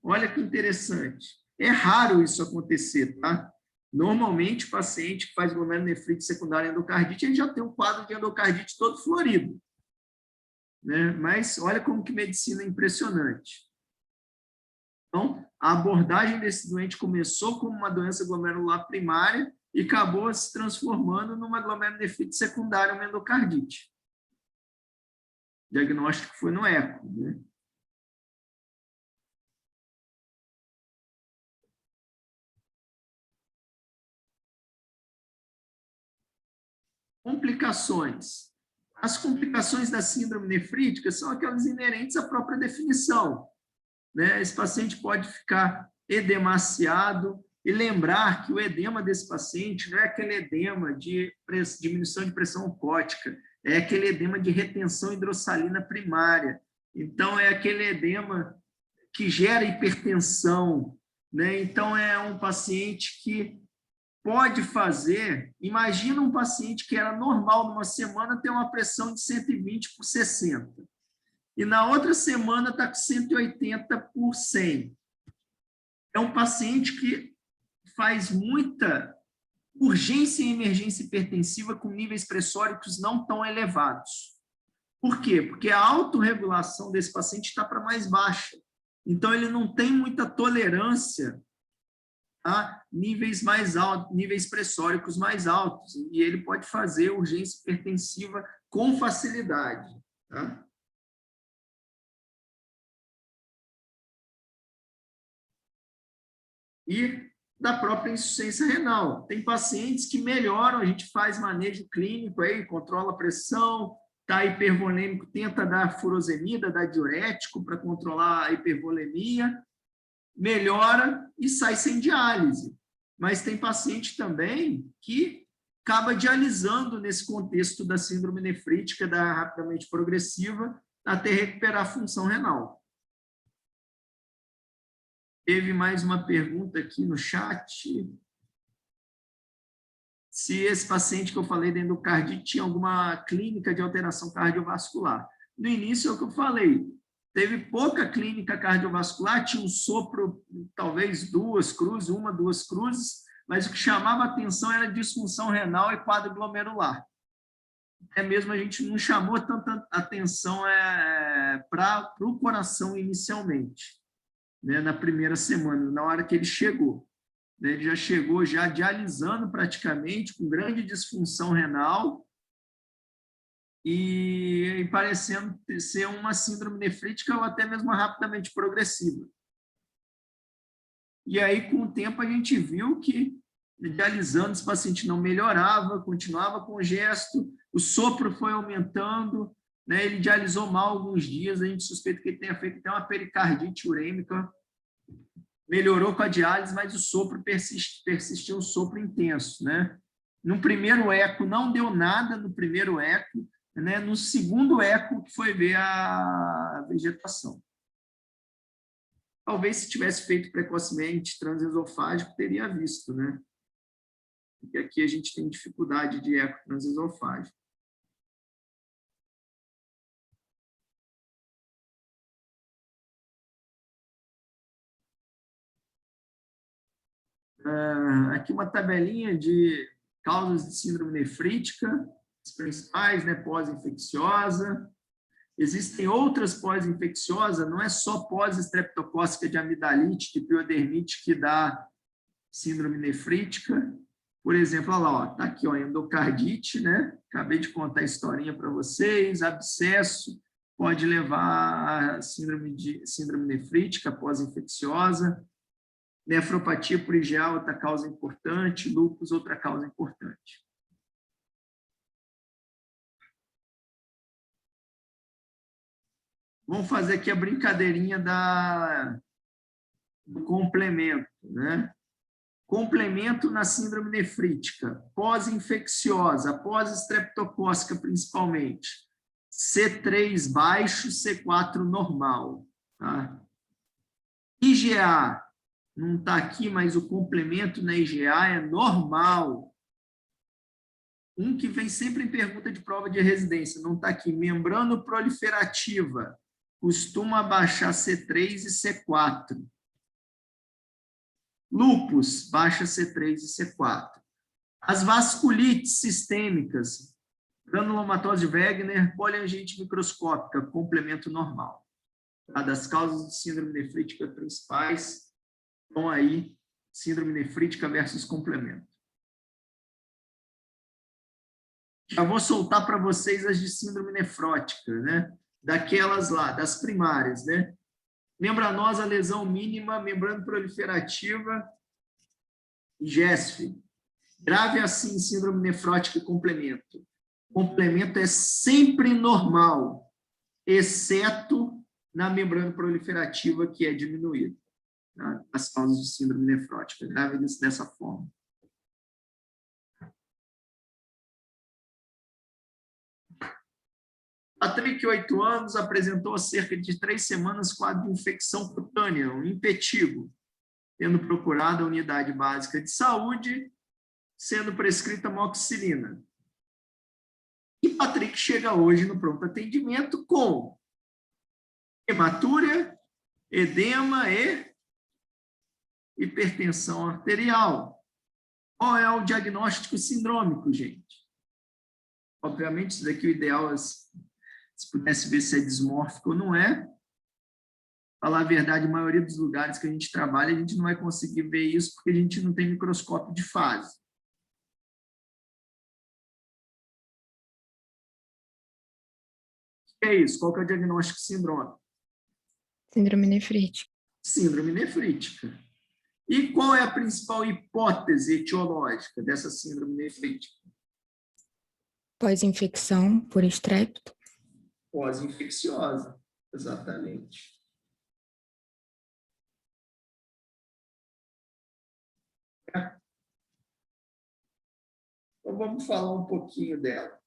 Olha que interessante. É raro isso acontecer, tá? Normalmente, o paciente que faz glomerulonefrite secundária endocardite, ele já tem um quadro de endocardite todo florido, né? Mas olha como que medicina é impressionante. Então, a abordagem desse doente começou como uma doença glomerular primária e acabou se transformando numa glomerulonefrite secundária, uma endocardite. O diagnóstico foi no eco, né? Complicações. As complicações da síndrome nefrítica são aquelas inerentes à própria definição, né? Esse paciente pode ficar edemaciado, e lembrar que o edema desse paciente não é aquele edema de diminuição de pressão oncótica, é aquele edema de retenção hidrossalina primária. Então, é aquele edema que gera hipertensão, né? Então, é um paciente que pode fazer, imagina um paciente que era normal numa semana ter uma pressão de 120 por 60, e na outra semana está com 180 por 100. É um paciente que faz muita urgência e emergência hipertensiva com níveis pressóricos não tão elevados. Por quê? Porque a autorregulação desse paciente está para mais baixa. Então, ele não tem muita tolerância a níveis mais altos, níveis pressóricos mais altos, e ele pode fazer urgência hipertensiva com facilidade. Tá? E da própria insuficiência renal. Tem pacientes que melhoram, a gente faz manejo clínico, aí, controla a pressão, está hipervolêmico, tenta dar furosemida, dar diurético para controlar a hipervolemia, melhora e sai sem diálise. Mas tem paciente também que acaba dialisando nesse contexto da síndrome nefrítica, da rapidamente progressiva, até recuperar a função renal. Teve mais uma pergunta aqui no chat. Se esse paciente que eu falei da endocardite tinha alguma clínica de alteração cardiovascular. No início é o que eu falei, teve pouca clínica cardiovascular, tinha um sopro, talvez 2 cruzes, 1, 2 cruzes, mas o que chamava a atenção era disfunção renal e quadro glomerular. Até mesmo a gente não chamou tanta atenção para o coração inicialmente, né, na primeira semana, na hora que ele chegou. Né, ele já chegou já dialisando praticamente, com grande disfunção renal e parecendo ser uma síndrome nefrítica ou até mesmo rapidamente progressiva. E aí, com o tempo, a gente viu que, dialisando, esse paciente não melhorava, continuava com gesto, o sopro foi aumentando, né, ele dialisou mal alguns dias, a gente suspeita que ele tenha feito até uma pericardite urêmica, melhorou com a diálise, mas o sopro persistiu um sopro intenso, né? No primeiro eco não deu nada, no primeiro eco, né? No segundo eco que foi ver a vegetação. Talvez se tivesse feito precocemente transesofágico, teria visto, né? Porque aqui a gente tem dificuldade de eco transesofágico. Aqui uma tabelinha de causas de síndrome nefrítica, as principais, né, pós-infecciosa. Existem outras pós-infecciosas, não é só pós-estreptocócica de amidalite, de piodermite que dá síndrome nefrítica. Por exemplo, olha lá, está aqui, ó, endocardite, né? Acabei de contar a historinha para vocês, abscesso pode levar a síndrome nefrítica pós-infecciosa. Nefropatia por IgA, outra causa importante. Lúpus, outra causa importante. Vamos fazer aqui a brincadeirinha do complemento, né? Complemento na síndrome nefrítica, pós-infecciosa, pós-estreptocócica principalmente. C3 baixo, C4 normal. Tá? IgA, não está aqui, mas o complemento na IgA é normal. Um que vem sempre em pergunta de prova de residência, não está aqui, membrana proliferativa, costuma baixar C3 e C4. Lúpus, baixa C3 e C4. As vasculites sistêmicas, granulomatose Wegener, poliangite microscópica, complemento normal. Tá? Das causas de síndrome nefrítica principais, estão aí, síndrome nefrítica versus complemento. Já vou soltar para vocês as de síndrome nefrótica, né? Daquelas lá, das primárias, né? Membranosa, lesão mínima, membrana proliferativa e GESF. Grave assim, síndrome nefrótica e complemento. Complemento é sempre normal, exceto na membrana proliferativa, que é diminuída. Tá? As causas de síndrome nefrótica. Grave dessa forma. Patrick, 8 anos, apresentou há cerca de 3 semanas quadro de infecção cutânea, um impetigo, tendo procurado a unidade básica de saúde, sendo prescrita amoxicilina. E Patrick chega hoje no pronto atendimento com hematúria, edema e hipertensão arterial. Qual é o diagnóstico sindrômico, gente? Obviamente, isso daqui o ideal é, se pudesse ver se é dismórfico ou não é. Falar a verdade, a maioria dos lugares que a gente trabalha, a gente não vai conseguir ver isso porque a gente não tem microscópio de fase. O que é isso? Qual que é o diagnóstico sindrômico? Síndrome nefrítica. Síndrome nefrítica. E qual é a principal hipótese etiológica dessa síndrome nefrítica? Pós-infecção por estrépito. Pós-infecciosa, exatamente. Então, vamos falar um pouquinho dela.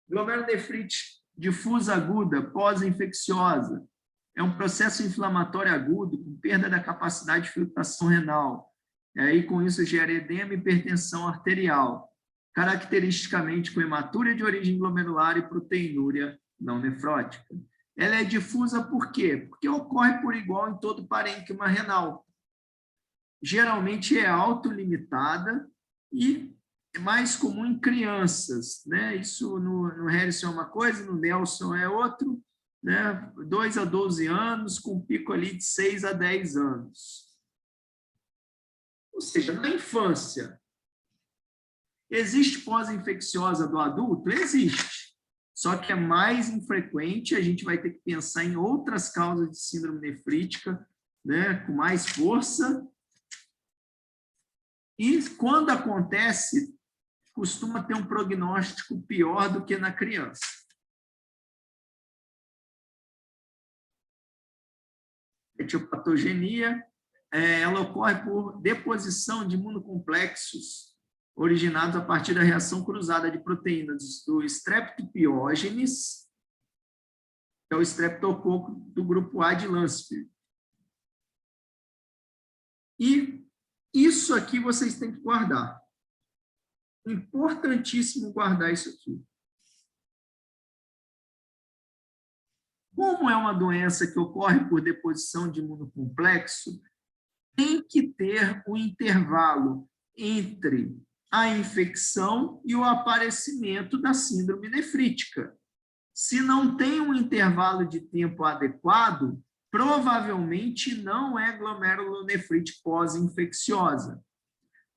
Glomerulonefrite difusa aguda, pós-infecciosa, é um processo inflamatório agudo com perda da capacidade de filtração renal. E aí, com isso, gera edema e hipertensão arterial, caracteristicamente com hematuria de origem glomerular e proteinúria não nefrótica. Ela é difusa por quê? Porque ocorre por igual em todo parênquima renal. Geralmente é autolimitada e é mais comum em crianças, né? Isso no Harrison é uma coisa, no Nelson é outro, né? 2 a 12 anos, com pico ali de 6 a 10 anos. Ou seja, na infância, existe pós-infecciosa do adulto? Existe. Só que é mais infrequente, a gente vai ter que pensar em outras causas de síndrome nefrítica, né? Com mais força. E quando acontece, costuma ter um prognóstico pior do que na criança. Etiopatogenia, ela ocorre por deposição de imunocomplexos originados a partir da reação cruzada de proteínas do Streptopiógenes, que é o streptococo do grupo A de Lansfield. E isso aqui vocês têm que guardar. Importantíssimo guardar isso aqui. Como é uma doença que ocorre por deposição de imunocomplexo, tem que ter um intervalo entre a infecção e o aparecimento da síndrome nefrítica. Se não tem um intervalo de tempo adequado, provavelmente não é glomerulonefrite pós-infecciosa.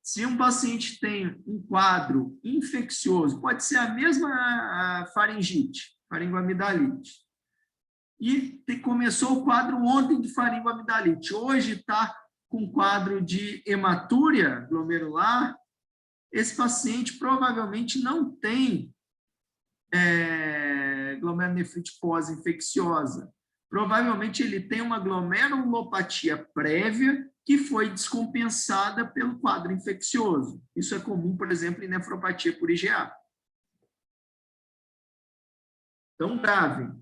Se um paciente tem um quadro infeccioso, pode ser a mesma faringite, faringoamidalite, e começou o quadro ontem de faringoamidalite, hoje está com quadro de hematúria glomerular, esse paciente provavelmente não tem glomerulonefrite pós-infecciosa. Provavelmente ele tem uma glomerulopatia prévia que foi descompensada pelo quadro infeccioso. Isso é comum, por exemplo, em nefropatia por IgA. Então, grave.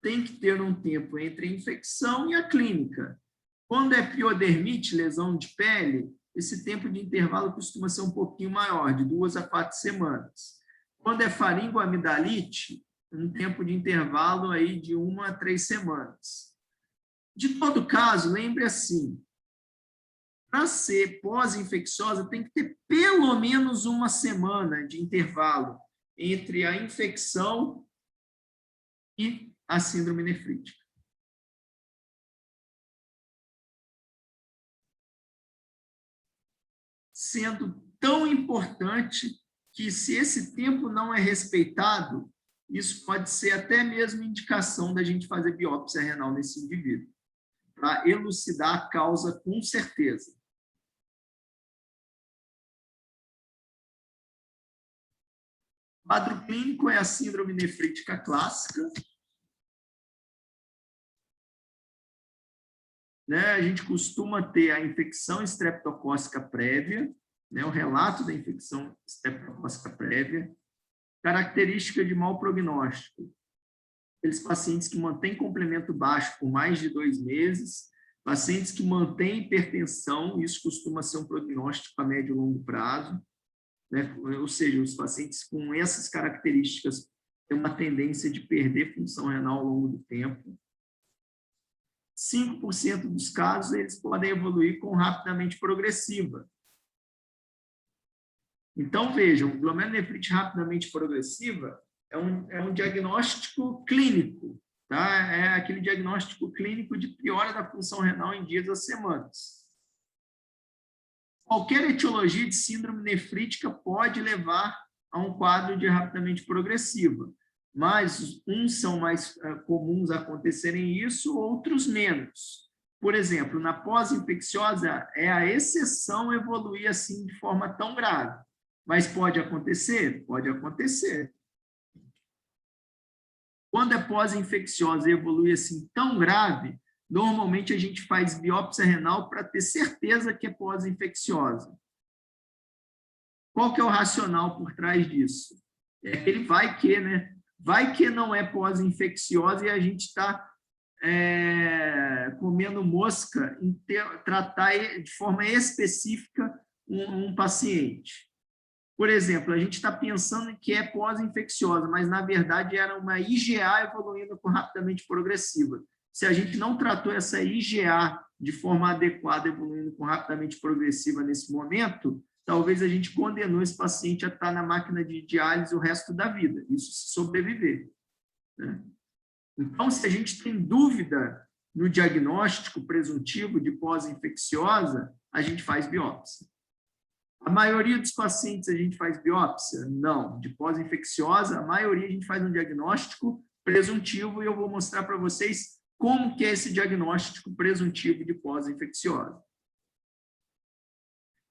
Tem que ter um tempo entre a infecção e a clínica. Quando é piodermite, lesão de pele, esse tempo de intervalo costuma ser um pouquinho maior, de 2 a 4 semanas. Quando é faringoamidalite, um tempo de intervalo aí de 1 a 3 semanas. De todo caso, lembre assim, para ser pós-infecciosa, tem que ter pelo menos 1 semana de intervalo entre a infecção e a síndrome nefrítica. Sendo tão importante que, se esse tempo não é respeitado, isso pode ser até mesmo indicação da gente fazer biópsia renal nesse indivíduo, para elucidar a causa com certeza. O quadro clínico é a síndrome nefrítica clássica. Né? A gente costuma ter a infecção estreptocócica prévia, né? O relato da infecção estreptocócica prévia, característica de mau prognóstico. Aqueles pacientes que mantêm complemento baixo por mais de 2 meses, pacientes que mantêm hipertensão, isso costuma ser um prognóstico a médio e longo prazo, né? Ou seja, os pacientes com essas características têm uma tendência de perder função renal ao longo do tempo. 5% dos casos, eles podem evoluir com rapidamente progressiva. Então, vejam, glomerulonefrite rapidamente progressiva é um diagnóstico clínico, tá? É aquele diagnóstico clínico de piora da função renal em dias a semanas. Qualquer etiologia de síndrome nefrítica pode levar a um quadro de rapidamente progressiva, mas uns são mais comuns a acontecerem isso, outros menos. Por exemplo, na pós-infecciosa, é a exceção evoluir assim de forma tão grave. Mas pode acontecer? Pode acontecer. Quando é pós-infecciosa e evolui assim tão grave, normalmente a gente faz biópsia renal para ter certeza que é pós-infecciosa. Qual que é o racional por trás disso? É que ele vai que, né? Vai que não é pós-infecciosa e a gente está comendo mosca em tratar de forma específica um paciente. Por exemplo, a gente está pensando que é pós-infecciosa, mas na verdade era uma IgA evoluindo rapidamente progressiva. Se a gente não tratou essa IgA de forma adequada, evoluindo rapidamente progressiva nesse momento, talvez a gente condenou esse paciente a estar na máquina de diálise o resto da vida, isso se sobreviver, né? Então, se a gente tem dúvida no diagnóstico presuntivo de pós-infecciosa, a gente faz biópsia. A maioria dos pacientes a gente faz biópsia? Não. De pós-infecciosa, a maioria a gente faz um diagnóstico presuntivo e eu vou mostrar para vocês como que é esse diagnóstico presuntivo de pós-infecciosa.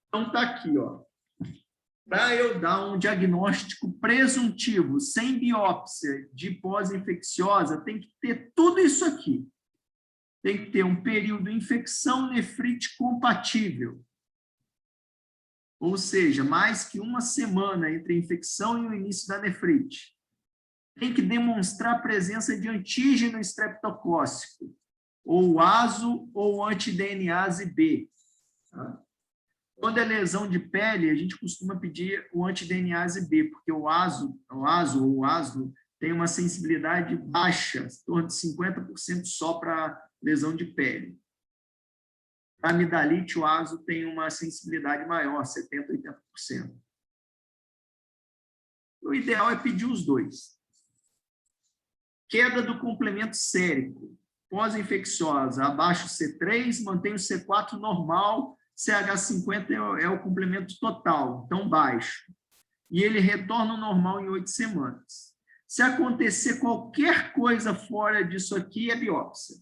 Então, está aqui, ó. Para eu dar um diagnóstico presuntivo, sem biópsia, de pós-infecciosa, tem que ter tudo isso aqui. Tem que ter um período infecção-nefrite compatível. Ou seja, mais que uma semana entre a infecção e o início da nefrite. Tem que demonstrar a presença de antígeno estreptocócico, ou ASO ou anti-DNase B. Tá? Quando é lesão de pele, a gente costuma pedir o anti-DNase B, porque o ASO tem uma sensibilidade baixa, em torno de 50% só para lesão de pele. A amidalite, o ASO tem uma sensibilidade maior, 70%, 80%. O ideal é pedir os dois. Queda do complemento sérico, pós-infecciosa, abaixo C3, mantém o C4 normal, CH50 é o complemento total, então baixo. E ele retorna ao normal em 8 semanas. Se acontecer qualquer coisa fora disso aqui, é biópsia.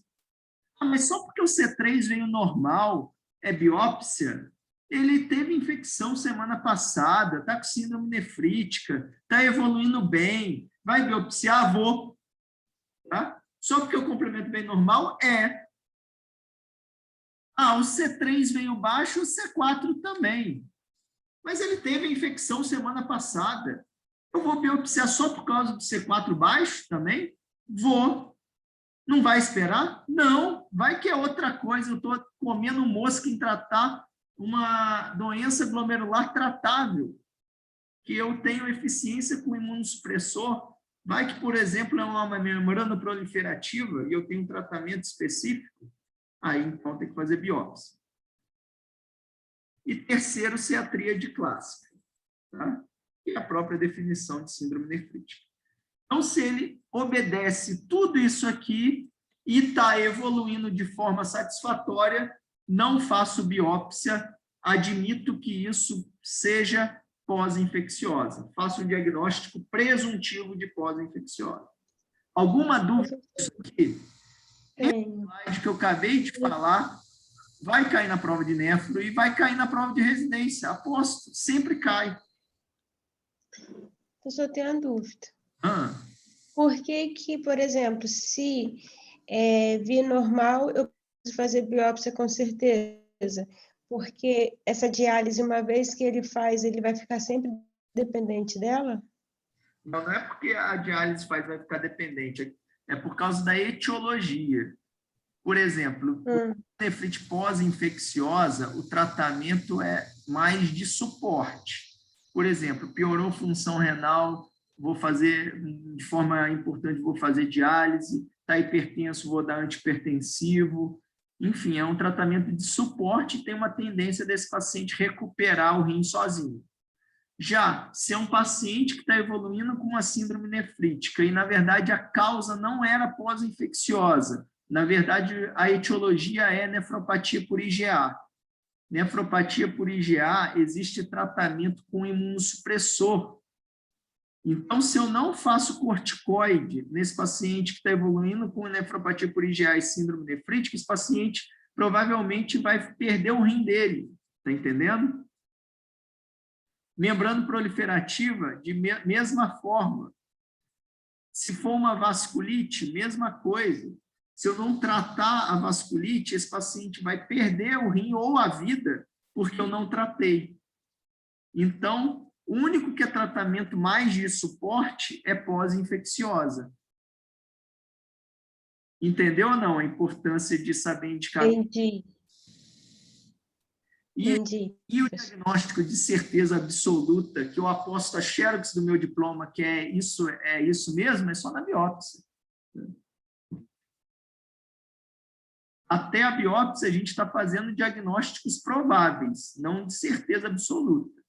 Ah, mas só porque o C3 veio normal, é biópsia? Ele teve infecção semana passada, está com síndrome nefrítica, está evoluindo bem, vai biopsiar? Vou. Tá? Só porque o complemento veio normal? É. Ah, o C3 veio baixo, o C4 também. Mas ele teve a infecção semana passada. Eu vou biopsiar só por causa do C4 baixo também? Vou. Não vai esperar? Não. Vai que é outra coisa. Eu estou comendo mosca em tratar uma doença glomerular tratável, que eu tenho eficiência com imunossupressor. Vai que, por exemplo, é uma membrana proliferativa e eu tenho um tratamento específico. Aí, então, tem que fazer biópsia. E terceiro, se é a tríade clássica, tá? Que é a própria definição de síndrome nefrítica. Então, se ele obedece tudo isso aqui e está evoluindo de forma satisfatória, não faço biópsia, admito que isso seja pós-infecciosa. Faço um diagnóstico presuntivo de pós-infecciosa. Alguma dúvida disso aqui? Esse slide que eu acabei de falar vai cair na prova de nefro e vai cair na prova de residência. Aposto, sempre cai. Eu só tenho uma dúvida. Por que, por exemplo, se vir normal, eu preciso fazer biópsia com certeza? Porque essa diálise, uma vez que ele faz, ele vai ficar sempre dependente dela? Não, não é porque a diálise vai ficar dependente, é por causa da etiologia. Por exemplo, nefrite pós-infecciosa, o tratamento é mais de suporte. Por exemplo, piorou função renal, vou fazer, de forma importante, vou fazer diálise, está hipertenso, vou dar antihipertensivo. Enfim, é um tratamento de suporte e tem uma tendência desse paciente recuperar o rim sozinho. Já, se é um paciente que está evoluindo com uma síndrome nefrítica e, na verdade, a causa não era pós-infecciosa, na verdade, a etiologia é nefropatia por IgA. Nefropatia por IgA, existe tratamento com imunossupressor. Então, se eu não faço corticoide nesse paciente que está evoluindo com nefropatia por IgA e síndrome nefrítica, esse paciente provavelmente vai perder o rim dele. Está entendendo? Membrana proliferativa, de mesma forma. Se for uma vasculite, mesma coisa. Se eu não tratar a vasculite, esse paciente vai perder o rim ou a vida, porque eu não tratei. Então, o único que é tratamento mais de suporte é pós-infecciosa. Entendeu ou não a importância de saber indicar? Entendi. Entendi. E o diagnóstico de certeza absoluta, que eu aposto a xerox do meu diploma, que é isso mesmo, é só na biópsia. Até a biópsia, a gente está fazendo diagnósticos prováveis, não de certeza absoluta.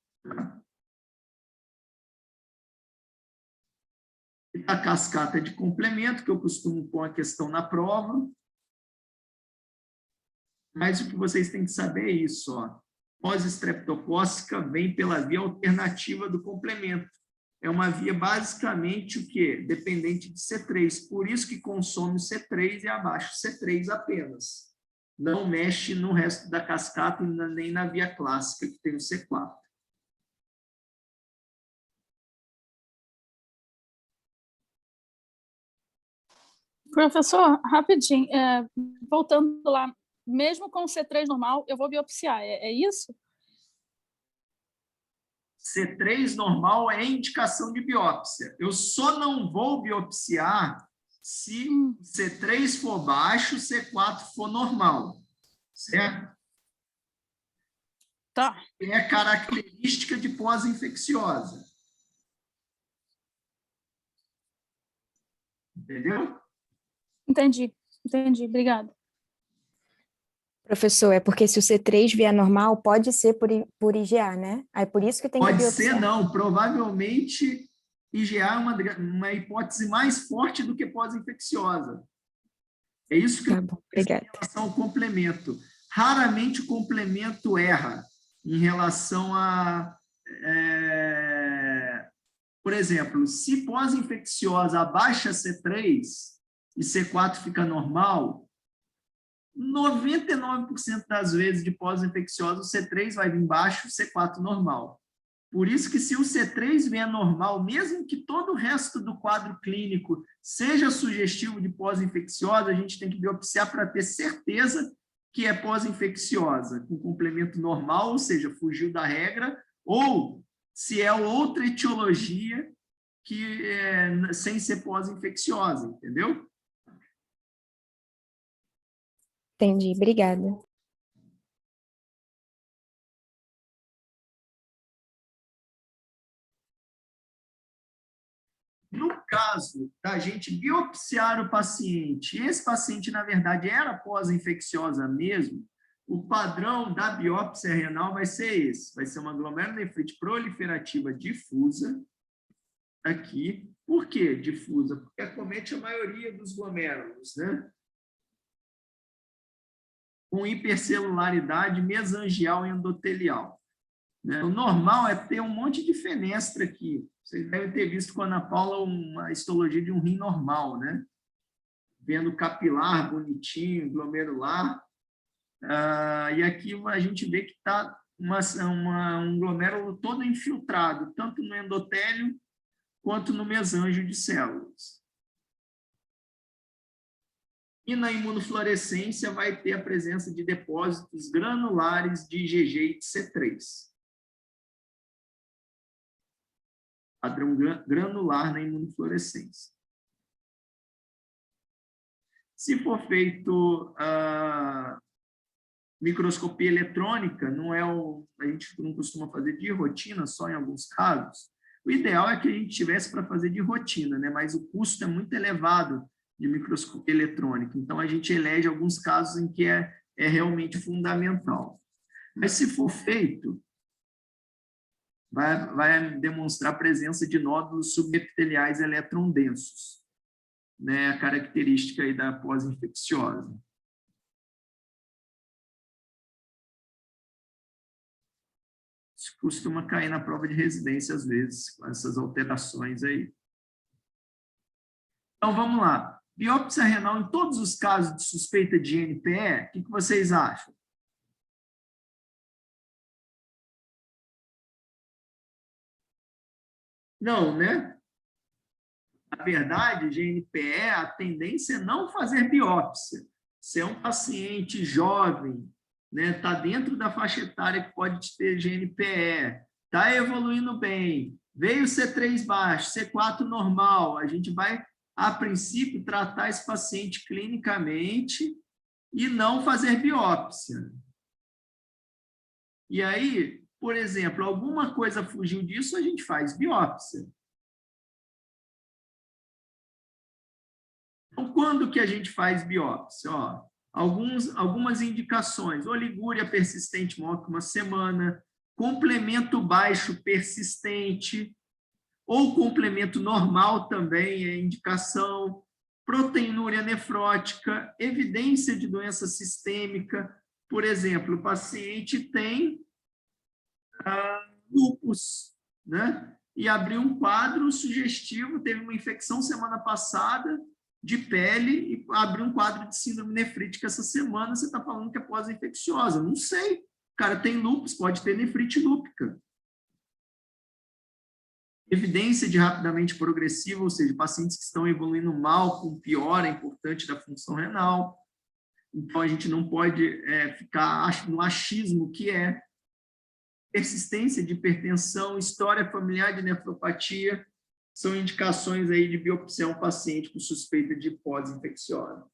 A cascata de complemento, que eu costumo pôr a questão na prova. Mas o que vocês têm que saber é isso, ó. Pós-estreptocócica vem pela via alternativa do complemento. É uma via basicamente o quê? Dependente de C3. Por isso que consome o C3 e abaixo C3 apenas. Não mexe no resto da cascata nem na via clássica, que tem o C4. Professor, rapidinho, voltando lá, mesmo com C3 normal, eu vou biopsiar, é isso? C3 normal é indicação de biópsia. Eu só não vou biopsiar se C3 for baixo, C4 for normal. Certo? Tá. É característica de pós-infecciosa. Entendeu? Entendi, obrigada. Professor, é porque se o C3 vier normal, pode ser por IgA, né? Aí por isso que tem que Pode biopsiar. ser, não. Provavelmente, IgA é uma hipótese mais forte do que pós-infecciosa. É isso que Tá bom, obrigada. em relação ao complemento. Raramente o complemento erra em relação a... por exemplo, se pós-infecciosa abaixa C3 e C4 fica normal, 99% das vezes de pós-infecciosa, o C3 vai vir baixo, o C4 normal. Por isso que se o C3 vier normal, mesmo que todo o resto do quadro clínico seja sugestivo de pós-infecciosa, a gente tem que biopsiar para ter certeza que é pós-infecciosa, com complemento normal, ou seja, fugiu da regra, ou se é outra etiologia que sem ser pós-infecciosa, entendeu? Entendi, obrigada. No caso da gente biopsiar o paciente, esse paciente, na verdade, era pós-infecciosa mesmo, o padrão da biópsia renal vai ser esse, vai ser uma glomerulonefrite proliferativa difusa, aqui. Por que difusa? Porque acomete a maioria dos glomérulos, né? Com hipercelularidade mesangial e endotelial. Né? O normal é ter um monte de fenestra aqui. Vocês devem ter visto com a Ana Paula uma histologia de um rim normal, né? Vendo capilar, bonitinho, glomerular. E aqui a gente vê que está um glomérulo todo infiltrado, tanto no endotélio quanto no mesângio de células. E na imunofluorescência vai ter a presença de depósitos granulares de IgG e de C3. Padrão granular na imunofluorescência. Se for feito microscopia eletrônica, a gente não costuma fazer de rotina, só em alguns casos. O ideal é que a gente tivesse para fazer de rotina, né? Mas o custo é muito elevado de microscopia eletrônica. Então, a gente elege alguns casos em que é realmente fundamental. Mas, se for feito, vai demonstrar a presença de nódulos subepiteliais eletron-densos, né? A característica aí da pós-infecciosa. Isso costuma cair na prova de residência, às vezes, com essas alterações aí. Então, vamos lá. Biópsia renal, em todos os casos de suspeita de NPE, o que vocês acham? Não, né? Na verdade, GNPE, a tendência é não fazer biópsia. Se é um paciente jovem, né, está dentro da faixa etária que pode ter GNPE, está evoluindo bem, veio C3 baixo, C4 normal, a gente vai, a princípio, tratar esse paciente clinicamente e não fazer biópsia. E aí, por exemplo, alguma coisa fugiu disso, a gente faz biópsia. Então, quando que a gente faz biópsia? Ó, algumas indicações: oligúria persistente maior que uma semana, complemento baixo persistente, ou complemento normal também é indicação, proteinúria nefrótica, evidência de doença sistêmica. Por exemplo, o paciente tem lúpus, né? E abriu um quadro sugestivo, teve uma infecção semana passada de pele e abriu um quadro de síndrome nefrítica essa semana, você está falando que é pós-infecciosa. Não sei. O cara tem lúpus, pode ter nefrite lúpica. Evidência de rapidamente progressiva, ou seja, pacientes que estão evoluindo mal, com piora importante da função renal. Então, a gente não pode ficar no achismo que é persistência de hipertensão, história familiar de nefropatia, são indicações aí de biopsiar um paciente com suspeita de pós-infecciosa.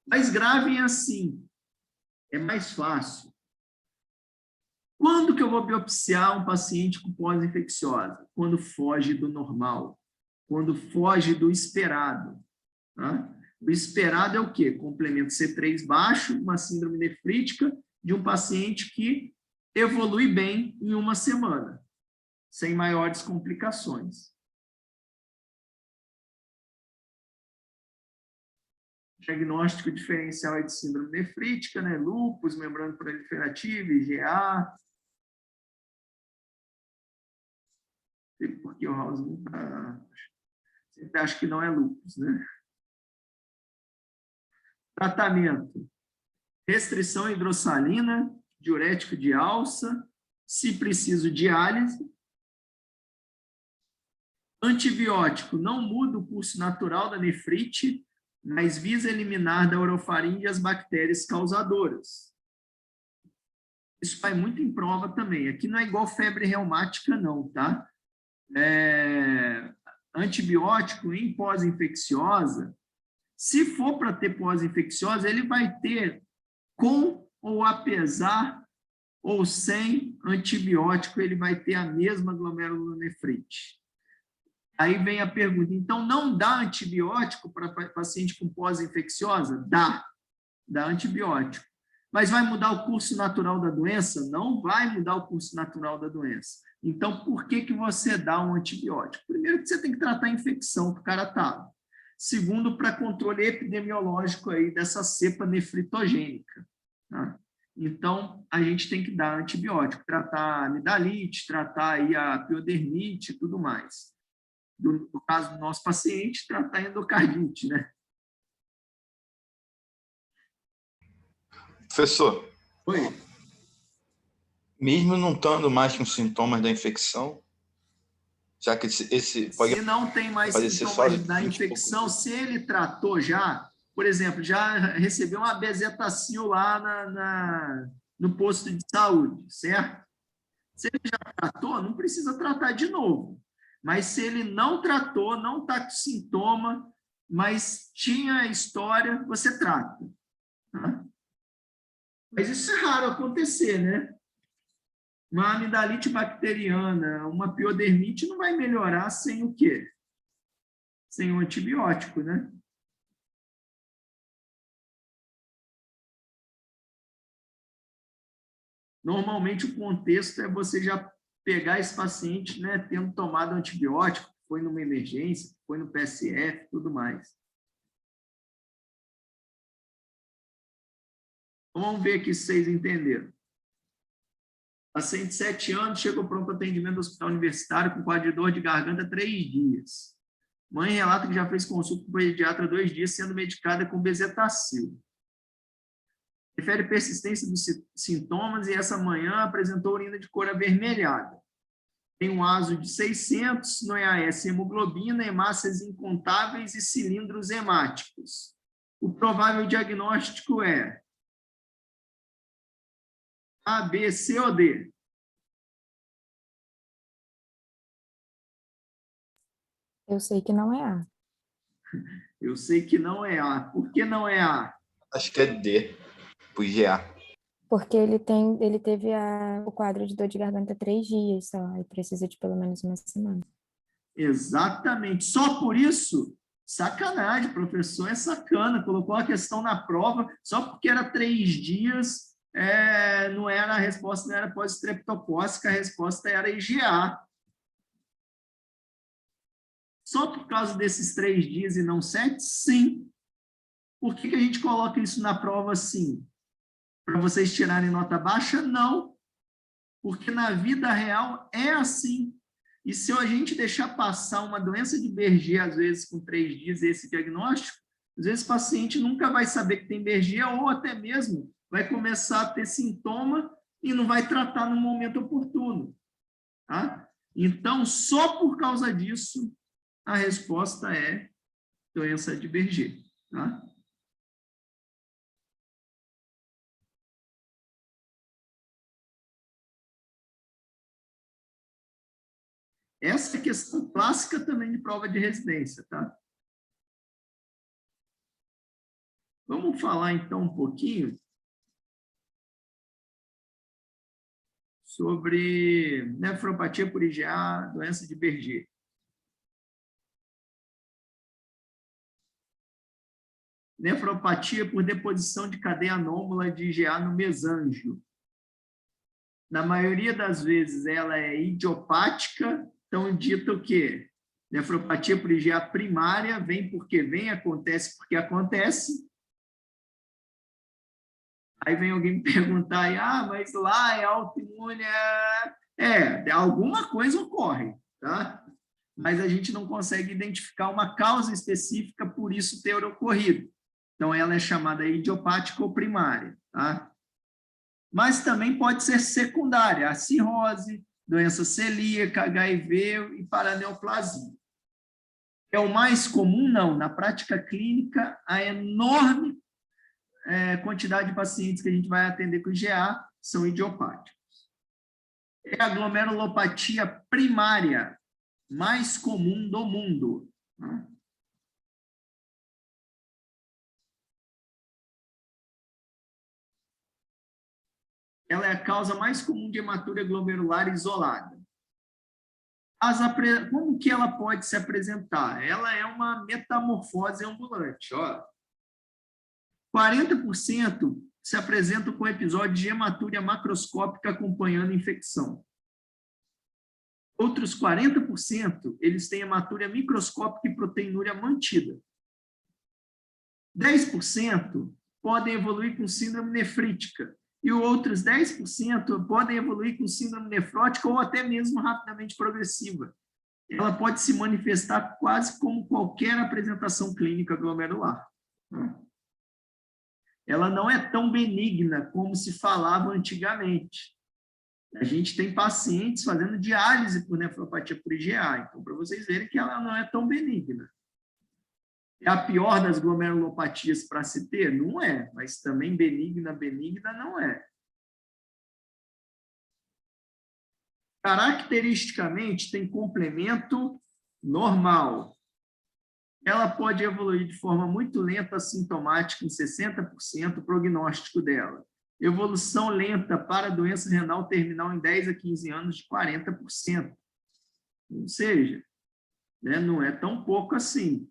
Mais grave é assim, é mais fácil. Quando que eu vou biopsiar um paciente com pós-infecciosa? Quando foge do normal, quando foge do esperado. Tá? O esperado é o quê? Complemento C3 baixo, uma síndrome nefrítica de um paciente que evolui bem em uma semana, sem maiores complicações. Diagnóstico diferencial de síndrome nefrítica, né? Lúpus, membrana proliferativa, IgA. Porque o House sempre acha que não é lúpus, né? Tratamento: restrição hidrossalina, diurético de alça, se preciso, diálise. Antibiótico: não muda o curso natural da nefrite, mas visa eliminar da orofaringe as bactérias causadoras. Isso vai muito em prova também. Aqui não é igual febre reumática, não, tá? Antibiótico em pós-infecciosa, se for para ter pós-infecciosa, ele vai ter com ou apesar ou sem antibiótico, ele vai ter a mesma glomerulonefrite. Aí vem a pergunta: então não dá antibiótico para paciente com pós-infecciosa? Dá antibiótico. Mas vai mudar o curso natural da doença? Não vai mudar o curso natural da doença. Então, por que você dá um antibiótico? Primeiro, que você tem que tratar a infecção que o cara estava. Segundo, para controle epidemiológico aí dessa cepa nefritogênica. Tá? Então, a gente tem que dar antibiótico, tratar a amidalite, tratar aí a piodermite e tudo mais. No caso do nosso paciente, tratar a endocardite, né? Professor. Oi. Mesmo não estando mais com sintomas da infecção, já que esse pode... Se não tem mais sintomas da infecção, se ele tratou já, por exemplo, já recebeu uma bezetacil lá no posto de saúde, certo? Se ele já tratou, não precisa tratar de novo. Mas se ele não tratou, não está com sintoma, mas tinha história, você trata. Tá? Mas isso é raro acontecer, né? Uma amidalite bacteriana, uma piodermite não vai melhorar sem o quê? Sem o antibiótico, né? Normalmente, o contexto é você já pegar esse paciente, né, tendo tomado antibiótico, foi numa emergência, foi no PSF, tudo mais. Vamos ver aqui se vocês entenderam. Paciente de 7 anos chegou pronto atendimento do hospital universitário com quadro de dor de garganta 3 dias. Mãe relata que já fez consulta com o pediatra 2 dias, sendo medicada com bezetacil. Refere persistência dos sintomas e essa manhã apresentou urina de cor avermelhada. Tem um ASO de 600, no EAS hemoglobina, hemácias incontáveis e cilindros hemáticos. O provável diagnóstico é A, B, C ou D? Eu sei que não é A. Eu sei que não é A. Por que não é A? Acho que é D, pro IgA. Porque ele teve o quadro de dor de garganta 3 dias só, e precisa de pelo menos uma semana. Exatamente. Só por isso? Sacanagem, professor é sacana. Colocou a questão na prova só porque era 3 dias, não era a resposta, não era pós-estreptocócica, a resposta era IgA. Só por causa desses 3 dias e não 7? Sim. Por que a gente coloca isso na prova assim? Para vocês tirarem nota baixa? Não. Porque na vida real é assim. E se a gente deixar passar uma doença de Berger, às vezes com 3 dias, esse diagnóstico, às vezes o paciente nunca vai saber que tem Berger ou até mesmo vai começar a ter sintoma e não vai tratar no momento oportuno. Tá? Então, só por causa disso, a resposta é doença de Berger. Tá? Essa é a questão clássica também de prova de residência, tá? Vamos falar, então, um pouquinho sobre nefropatia por IgA, doença de Berger. Nefropatia por deposição de cadeia anômala de IgA no mesângio. Na maioria das vezes, ela é idiopática, então dita o quê? Nefropatia por IgA primária, vem porque vem, acontece porque acontece. Aí vem alguém me perguntar, mas lá é autoimune, alguma coisa ocorre, tá? Mas a gente não consegue identificar uma causa específica por isso ter ocorrido. Então, ela é chamada idiopática ou primária, tá? Mas também pode ser secundária, a cirrose, doença celíaca, HIV e paraneoplasia. É o mais comum? Não. Na prática clínica, a enorme quantidade de pacientes que a gente vai atender com IgA são idiopáticos. É a glomerulopatia primária mais comum do mundo. Tá? Ela é a causa mais comum de hematúria glomerular isolada. Como que ela pode se apresentar? Ela é uma metamorfose ambulante. Ó. 40% se apresentam com episódio de hematúria macroscópica acompanhando a infecção. Outros 40%, eles têm hematúria microscópica e proteinúria mantida. 10% podem evoluir com síndrome nefrítica. E os outros 10% podem evoluir com síndrome nefrótica ou até mesmo rapidamente progressiva. Ela pode se manifestar quase como qualquer apresentação clínica glomerular. Ela não é tão benigna como se falava antigamente. A gente tem pacientes fazendo diálise por nefropatia por IgA, então, para vocês verem que ela não é tão benigna. É a pior das glomerulopatias para se ter? Não é, mas também benigna não é. Caracteristicamente, tem complemento normal. Ela pode evoluir de forma muito lenta, assintomática, em 60%, o prognóstico dela. Evolução lenta para doença renal terminal em 10 a 15 anos, de 40%. Ou seja, não é tão pouco assim.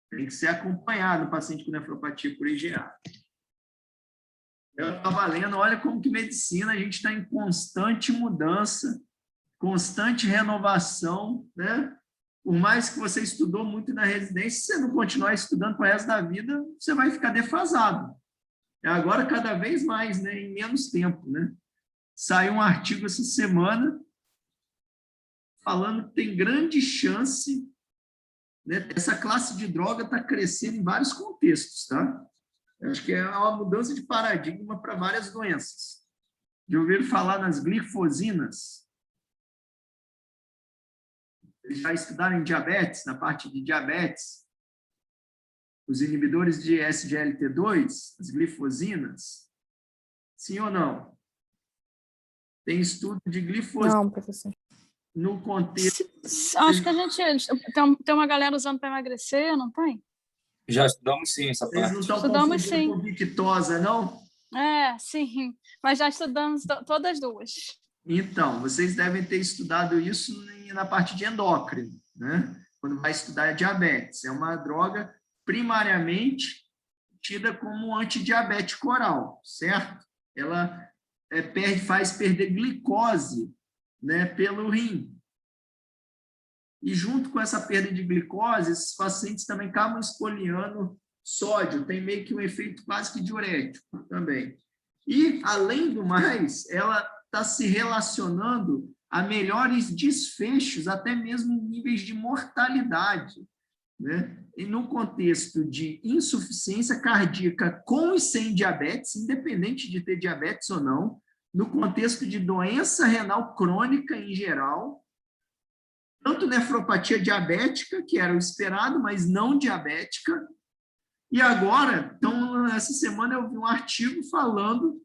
Tem que ser acompanhado o paciente com nefropatia por IgA. Eu estava lendo, olha como que medicina, a gente está em constante mudança, constante renovação, né? Por mais que você estudou muito na residência, se você não continuar estudando para o resto da vida, você vai ficar defasado. Agora, cada vez mais, né? Em menos tempo, né? Saiu um artigo essa semana falando que tem grande chance, né? Essa classe de droga está crescendo em vários contextos, tá? Eu acho que é uma mudança de paradigma para várias doenças. Já ouviram falar nas glifosinas? Já estudaram em diabetes, na parte de diabetes? Os inibidores de SGLT2, as glifosinas? Sim ou não? Tem estudo de glifosina Não, professor. no contexto... Acho que a gente... Tem uma galera usando para emagrecer, não tem? Já estudamos sim essa Vocês não parte. estão Estudamos, confundindo sim. com Victosa, não? Sim. Mas já estudamos todas as duas. Então, vocês devem ter estudado isso na parte de endócrino, né? Quando vai estudar diabetes. É uma droga primariamente tida como antidiabético oral, certo? Ela faz perder glicose, né, pelo rim. E junto com essa perda de glicose, esses pacientes também acabam espoliando sódio, tem meio que um efeito quase que diurético também. E, além do mais, ela está se relacionando a melhores desfechos, até mesmo em níveis de mortalidade, né? E no contexto de insuficiência cardíaca com e sem diabetes, independente de ter diabetes ou não, no contexto de doença renal crônica em geral, tanto nefropatia diabética, que era o esperado, mas não diabética. E agora, então, essa semana eu vi um artigo falando,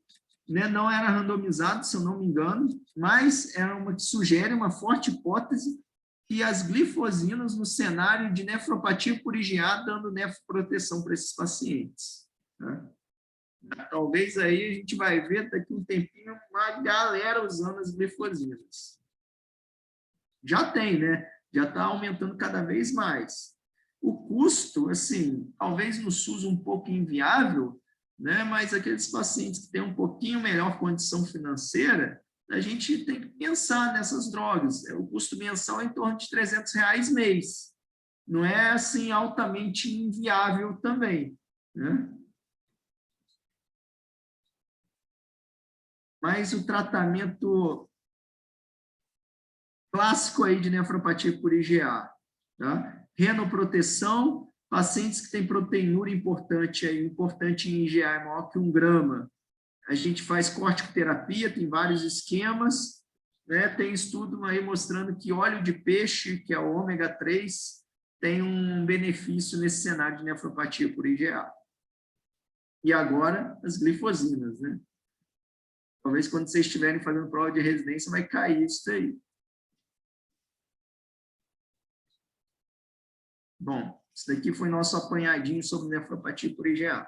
né, não era randomizado, se eu não me engano, mas era uma que sugere uma forte hipótese que as glifosinas no cenário de nefropatia por IgA dando nefroproteção para esses pacientes. Né? Talvez aí a gente vai ver daqui a um tempinho uma galera usando as glifosinas. Já tem, né? Já está aumentando cada vez mais. O custo, assim, talvez no SUS um pouco inviável, né? Mas aqueles pacientes que têm um pouquinho melhor condição financeira, a gente tem que pensar nessas drogas. O custo mensal é em torno de R$300 mês. Não é, assim, altamente inviável também, né? Mas o tratamento clássico aí de nefropatia por IgA, tá? Renoproteção, pacientes que têm proteinúria importante em IgA é maior que 1 grama. A gente faz corticoterapia, tem vários esquemas, né? Tem estudo aí mostrando que óleo de peixe, que é o ômega 3, tem um benefício nesse cenário de nefropatia por IgA. E agora, as glifosinas, né? Talvez quando vocês estiverem fazendo prova de residência vai cair isso aí. Bom, isso daqui foi nosso apanhadinho sobre nefropatia por IgA.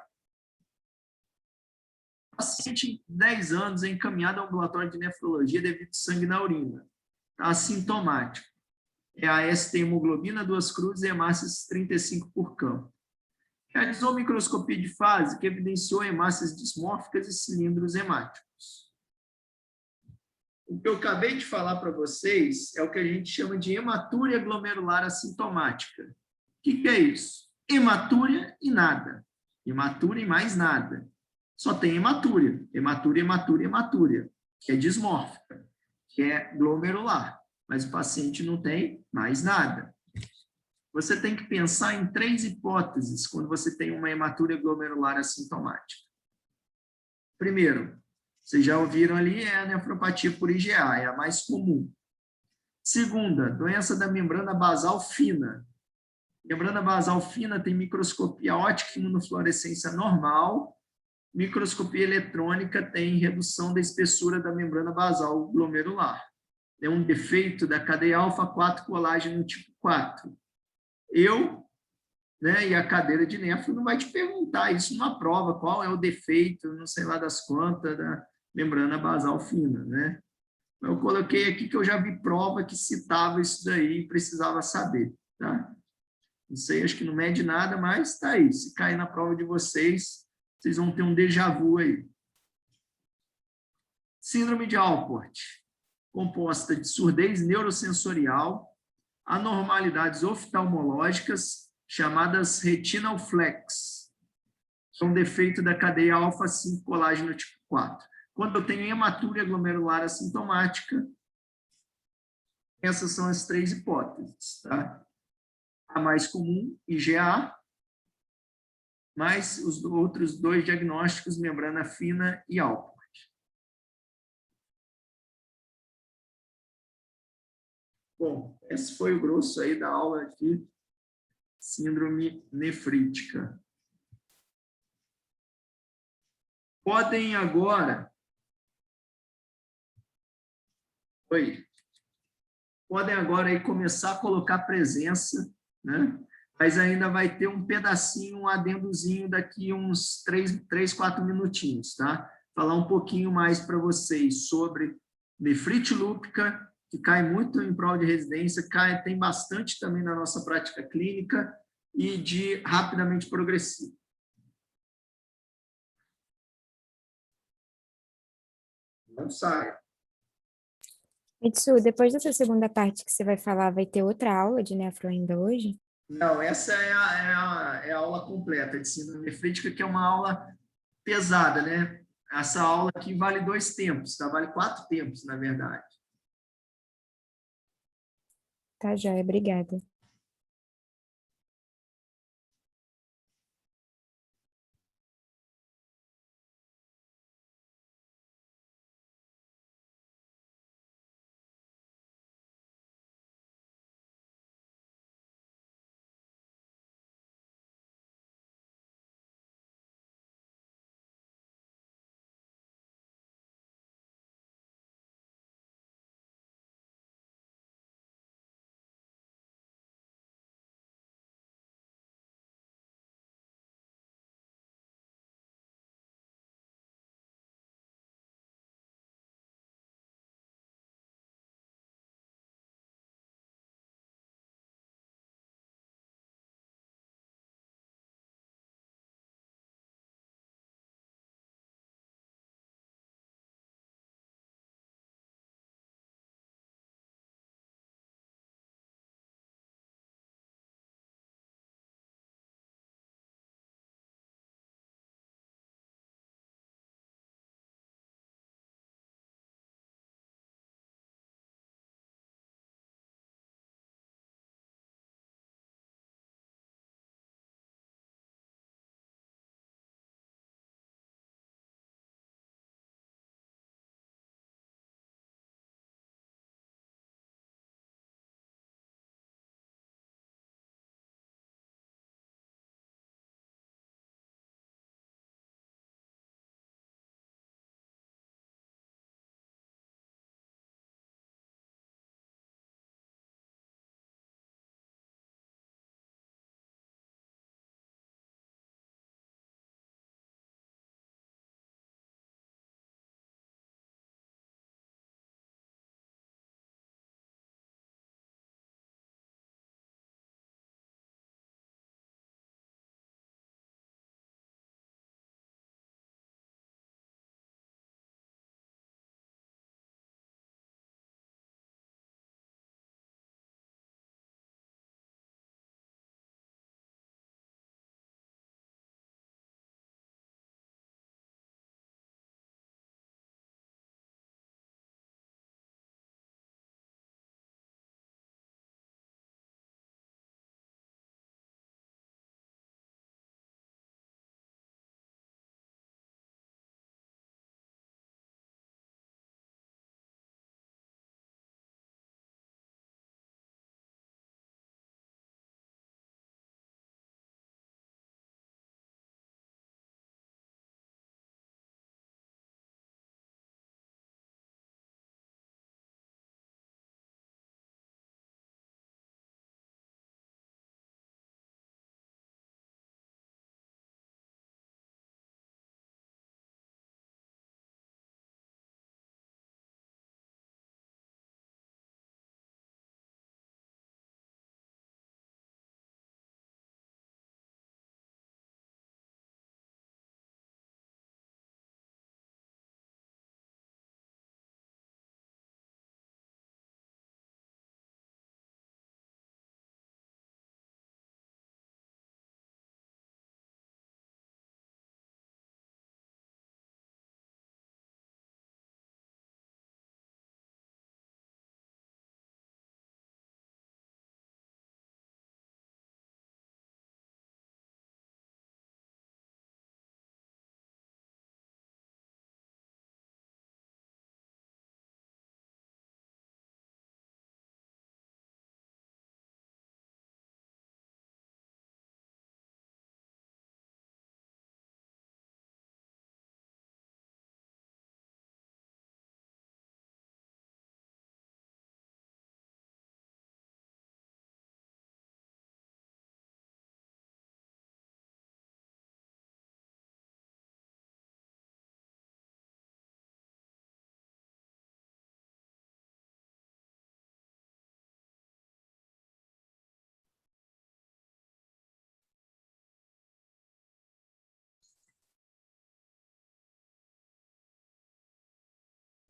Paciente de 10 anos é encaminhado ao ambulatório de nefrologia devido a sangue na urina. Está assintomático. É a ST hemoglobina, 2 cruzes e hemácias 35 por campo. Realizou microscopia de fase que evidenciou hemácias dismórficas e cilindros hemáticos. O que eu acabei de falar para vocês é o que a gente chama de hematúria glomerular assintomática. O que é isso? Hematúria e nada. Hematúria e mais nada. Só tem hematúria. Hematúria, hematúria, hematúria. Que é dismórfica. Que é glomerular. Mas o paciente não tem mais nada. Você tem que pensar em 3 hipóteses quando você tem uma hematúria glomerular assintomática. Primeiro, vocês já ouviram ali, é a nefropatia por IgA, é a mais comum. Segunda, doença da membrana basal fina. Membrana basal fina tem microscopia óptica e imunofluorescência normal. Microscopia eletrônica tem redução da espessura da membrana basal glomerular. É um defeito da cadeia alfa-4 colágeno tipo 4. Eu, né, e a cadeira de nefro não vai te perguntar isso numa prova, qual é o defeito, não sei lá das quantas, da membrana basal fina, né? Eu coloquei aqui que eu já vi prova que citava isso daí e precisava saber, tá? Não sei, acho que não mede nada, mas tá aí. Se cair na prova de vocês, vocês vão ter um déjà vu aí. Síndrome de Alport, composta de surdez neurosensorial, anormalidades oftalmológicas, chamadas retinal flex, que é um defeito da cadeia alfa-5 colágeno tipo 4. Quando eu tenho hematúria glomerular assintomática, essas são as 3 hipóteses, tá? A mais comum, IgA, mais os outros 2 diagnósticos, membrana fina e Alport. Bom, esse foi o grosso aí da aula de síndrome nefrítica. Podem agora... Podem agora aí começar a colocar presença, né? Mas ainda vai ter um pedacinho, um adendozinho daqui uns 4 minutinhos, tá? Falar um pouquinho mais para vocês sobre nefrite lúpica, que cai muito em prol de residência, tem bastante também na nossa prática clínica, e de rapidamente progressivo. Não saia. Mitsu, depois dessa segunda parte que você vai falar, vai ter outra aula de nefro ainda hoje? Não, essa é a aula completa de síndrome nefrítica, que é uma aula pesada, né? Essa aula aqui vale 2 tempos, tá? Vale 4 tempos, na verdade. Tá, joia, obrigada.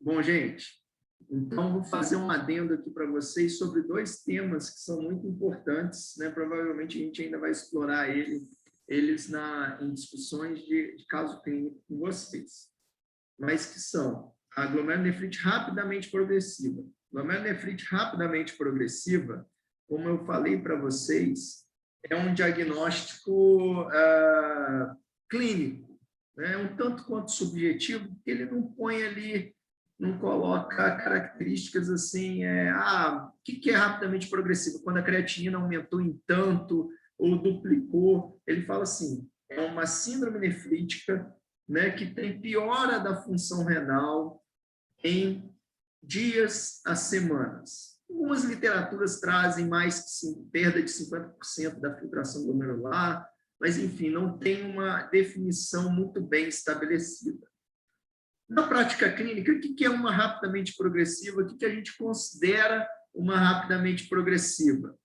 Bom, gente, então vou fazer um adendo aqui para vocês sobre 2 temas que são muito importantes, né? Provavelmente a gente ainda vai explorar eles em discussões de caso clínico com vocês, mas que são a glomerulonefrite rapidamente progressiva. Glomerulonefrite rapidamente progressiva, como eu falei para vocês, é um diagnóstico clínico, né? Um tanto quanto subjetivo, porque ele não põe ali, não coloca características assim, o que é rapidamente progressivo? Quando a creatinina aumentou em tanto ou duplicou, ele fala assim, é uma síndrome nefrítica, né, que tem piora da função renal em dias a semanas. Algumas literaturas trazem mais que perda de 50% da filtração glomerular, mas, enfim, não tem uma definição muito bem estabelecida. Na prática clínica, o que é uma rapidamente progressiva? O que a gente considera uma rapidamente progressiva?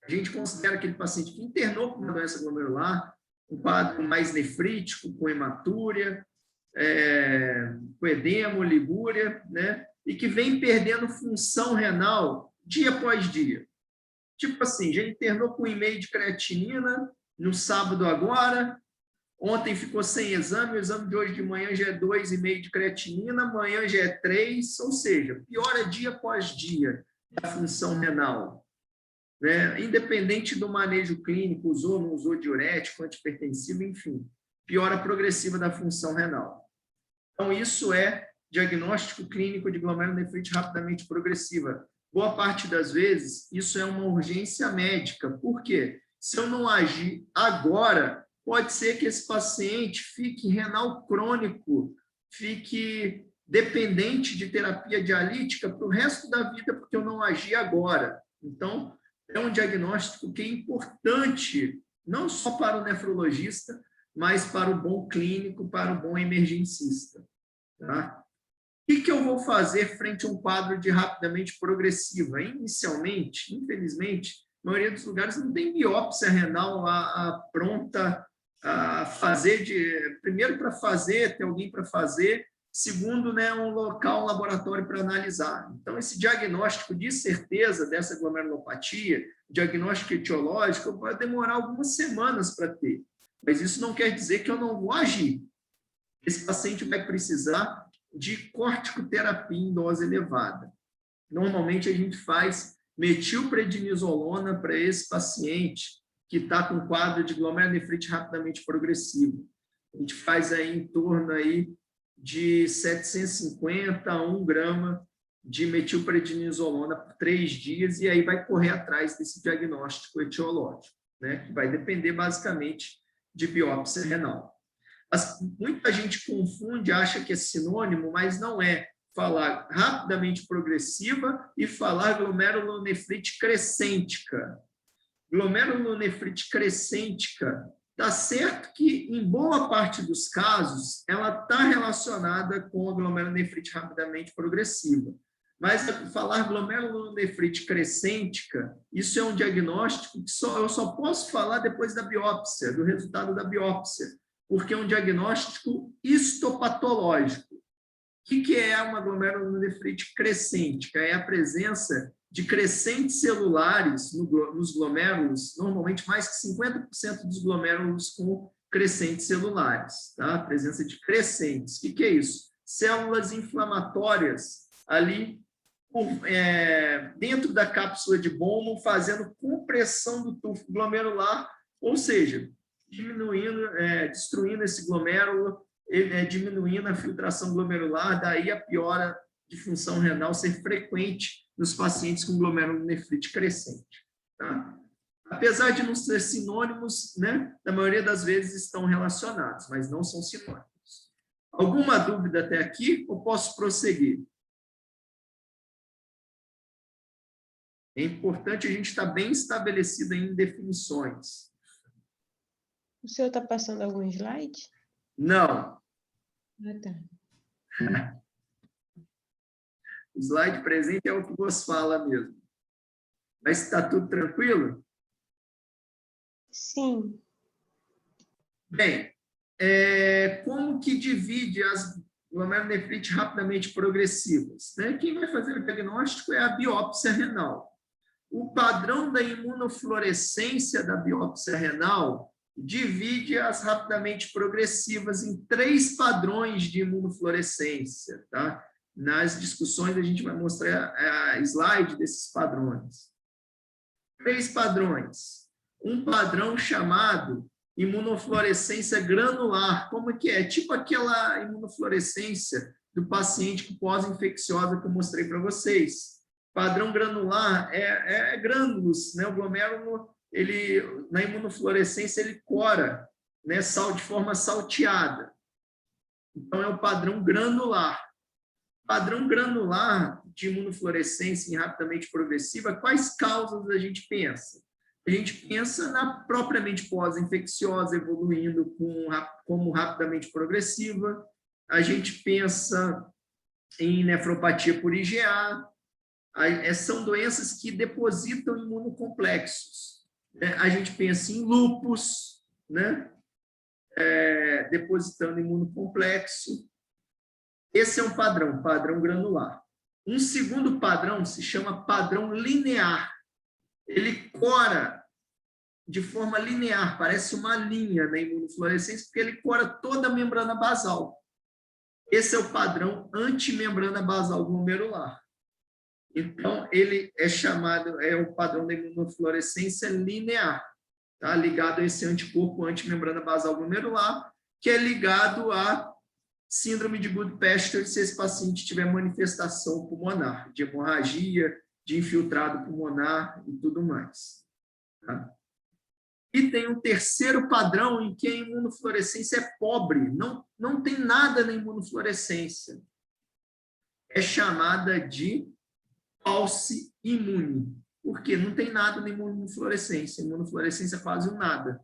A gente considera aquele paciente que internou com uma doença glomerular, um quadro mais nefrítico, com hematúria, com edema, ligúria, né? E que vem perdendo função renal dia após dia. Tipo assim, já internou com 1,5 de creatinina no sábado agora, ontem ficou sem exame, o exame de hoje de manhã já é 2,5 de creatinina, amanhã já é 3, ou seja, piora dia após dia a função renal. Né? Independente do manejo clínico, usou, não usou diurético, antipertensivo, enfim, piora progressiva da função renal. Então, isso é diagnóstico clínico de glomerulonefrite rapidamente progressiva. Boa parte das vezes, isso é uma urgência médica. Por quê? Se eu não agir agora, pode ser que esse paciente fique renal crônico, fique dependente de terapia dialítica para o resto da vida, porque eu não agi agora. Então, é um diagnóstico que é importante, não só para o nefrologista, mas para o bom clínico, para o bom emergencista. Tá? O que eu vou fazer frente a um quadro de rapidamente progressiva? Inicialmente, infelizmente, a maioria dos lugares não tem biópsia renal pronta a fazer, primeiro para fazer, ter alguém para fazer, segundo, né, um local, um laboratório para analisar. Então, esse diagnóstico de certeza dessa glomerulopatia, diagnóstico etiológico, vai demorar algumas semanas para ter. Mas isso não quer dizer que eu não vou agir. Esse paciente vai precisar de corticoterapia em dose elevada. Normalmente, a gente faz metilprednisolona para esse paciente que está com quadro de glomerulonefrite rapidamente progressivo. A gente faz aí em torno aí de 750 a 1 grama de metilprednisolona por 3 dias, e aí vai correr atrás desse diagnóstico etiológico, né? Que vai depender basicamente de biópsia renal. Muita gente confunde, acha que é sinônimo, mas não é. Falar rapidamente progressiva e falar glomerulonefrite crescêntica. Glomerulonefrite crescêntica, está certo que, em boa parte dos casos, ela está relacionada com a glomerulonefrite rapidamente progressiva. Mas falar glomerulonefrite crescêntica, isso é um diagnóstico que eu só posso falar depois da biópsia, do resultado da biópsia, porque é um diagnóstico histopatológico. O que é uma glomerulonefrite crescêntica? É a presença de crescentes celulares nos glomérulos, normalmente mais que 50% dos glomérulos com crescentes celulares, tá? A presença de crescentes. O que é isso? Células inflamatórias ali dentro da cápsula de Bowman, fazendo compressão do tufo glomerular, ou seja, diminuindo, destruindo esse glomérulo, diminuindo a filtração glomerular, daí a piora de função renal ser frequente nos pacientes com glomerulonefrite crescente. Tá? Apesar de não ser sinônimos, né, na maioria das vezes estão relacionados, mas não são sinônimos. Alguma dúvida até aqui ou posso prosseguir? É importante a gente estar bem estabelecido em definições. O senhor está passando algum slide? Não. Ah, tá. O slide presente é o que você fala mesmo. Mas está tudo tranquilo? Sim. Bem, como que divide glomerulonefrite rapidamente progressivas, né? Quem vai fazer o diagnóstico é a biópsia renal. O padrão da imunofluorescência da biópsia renal divide as rapidamente progressivas em 3 padrões de imunofluorescência, tá? Nas discussões a gente vai mostrar a slide desses padrões. 3 padrões. Um padrão chamado imunofluorescência granular. Como é que é? Tipo aquela imunofluorescência do paciente com pós-infecciosa que eu mostrei para vocês. Padrão granular é grânulos, né? O glomérulo, ele, na imunofluorescência, ele cora, né? De forma salteada. Então, é o padrão granular. Padrão granular de imunofluorescência rapidamente progressiva, quais causas a gente pensa? A gente pensa na propriamente pós-infecciosa evoluindo como rapidamente progressiva, a gente pensa em nefropatia por IgA, são doenças que depositam imunocomplexos. A gente pensa em lúpus, né? Depositando imunocomplexo. Esse é um padrão granular. Um segundo padrão se chama padrão linear. Ele cora de forma linear, parece uma linha na imunofluorescência, porque ele cora toda a membrana basal. Esse é o padrão antimembrana basal glomerular. Então, ele é chamado, é o padrão da imunofluorescência linear, tá? Ligado a esse anticorpo antimembrana basal glomerular, que é ligado à síndrome de Goodpasture, se esse paciente tiver manifestação pulmonar, de hemorragia, de infiltrado pulmonar e tudo mais. Tá? E tem um terceiro padrão em que a imunofluorescência é pobre, não tem nada na imunofluorescência. É chamada de false imune. Por quê? Não tem nada na imunofluorescência. A imunofluorescência é quase um nada.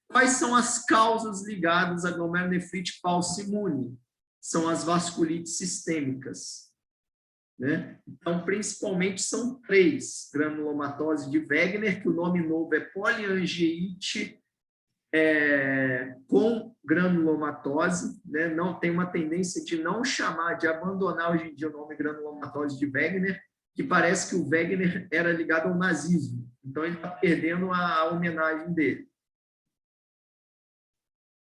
Quais são as causas ligadas à glomerulonefrite false imune? São as vasculites sistêmicas. Né? Então, principalmente, são 3. Granulomatose de Wegener, que o nome novo é poliangeite com granulomatose. Né? Não tem uma tendência de não chamar, de abandonar hoje em dia o nome granulomatose de Wegener, que parece que o Wegener era ligado ao nazismo. Então, ele está perdendo a homenagem dele.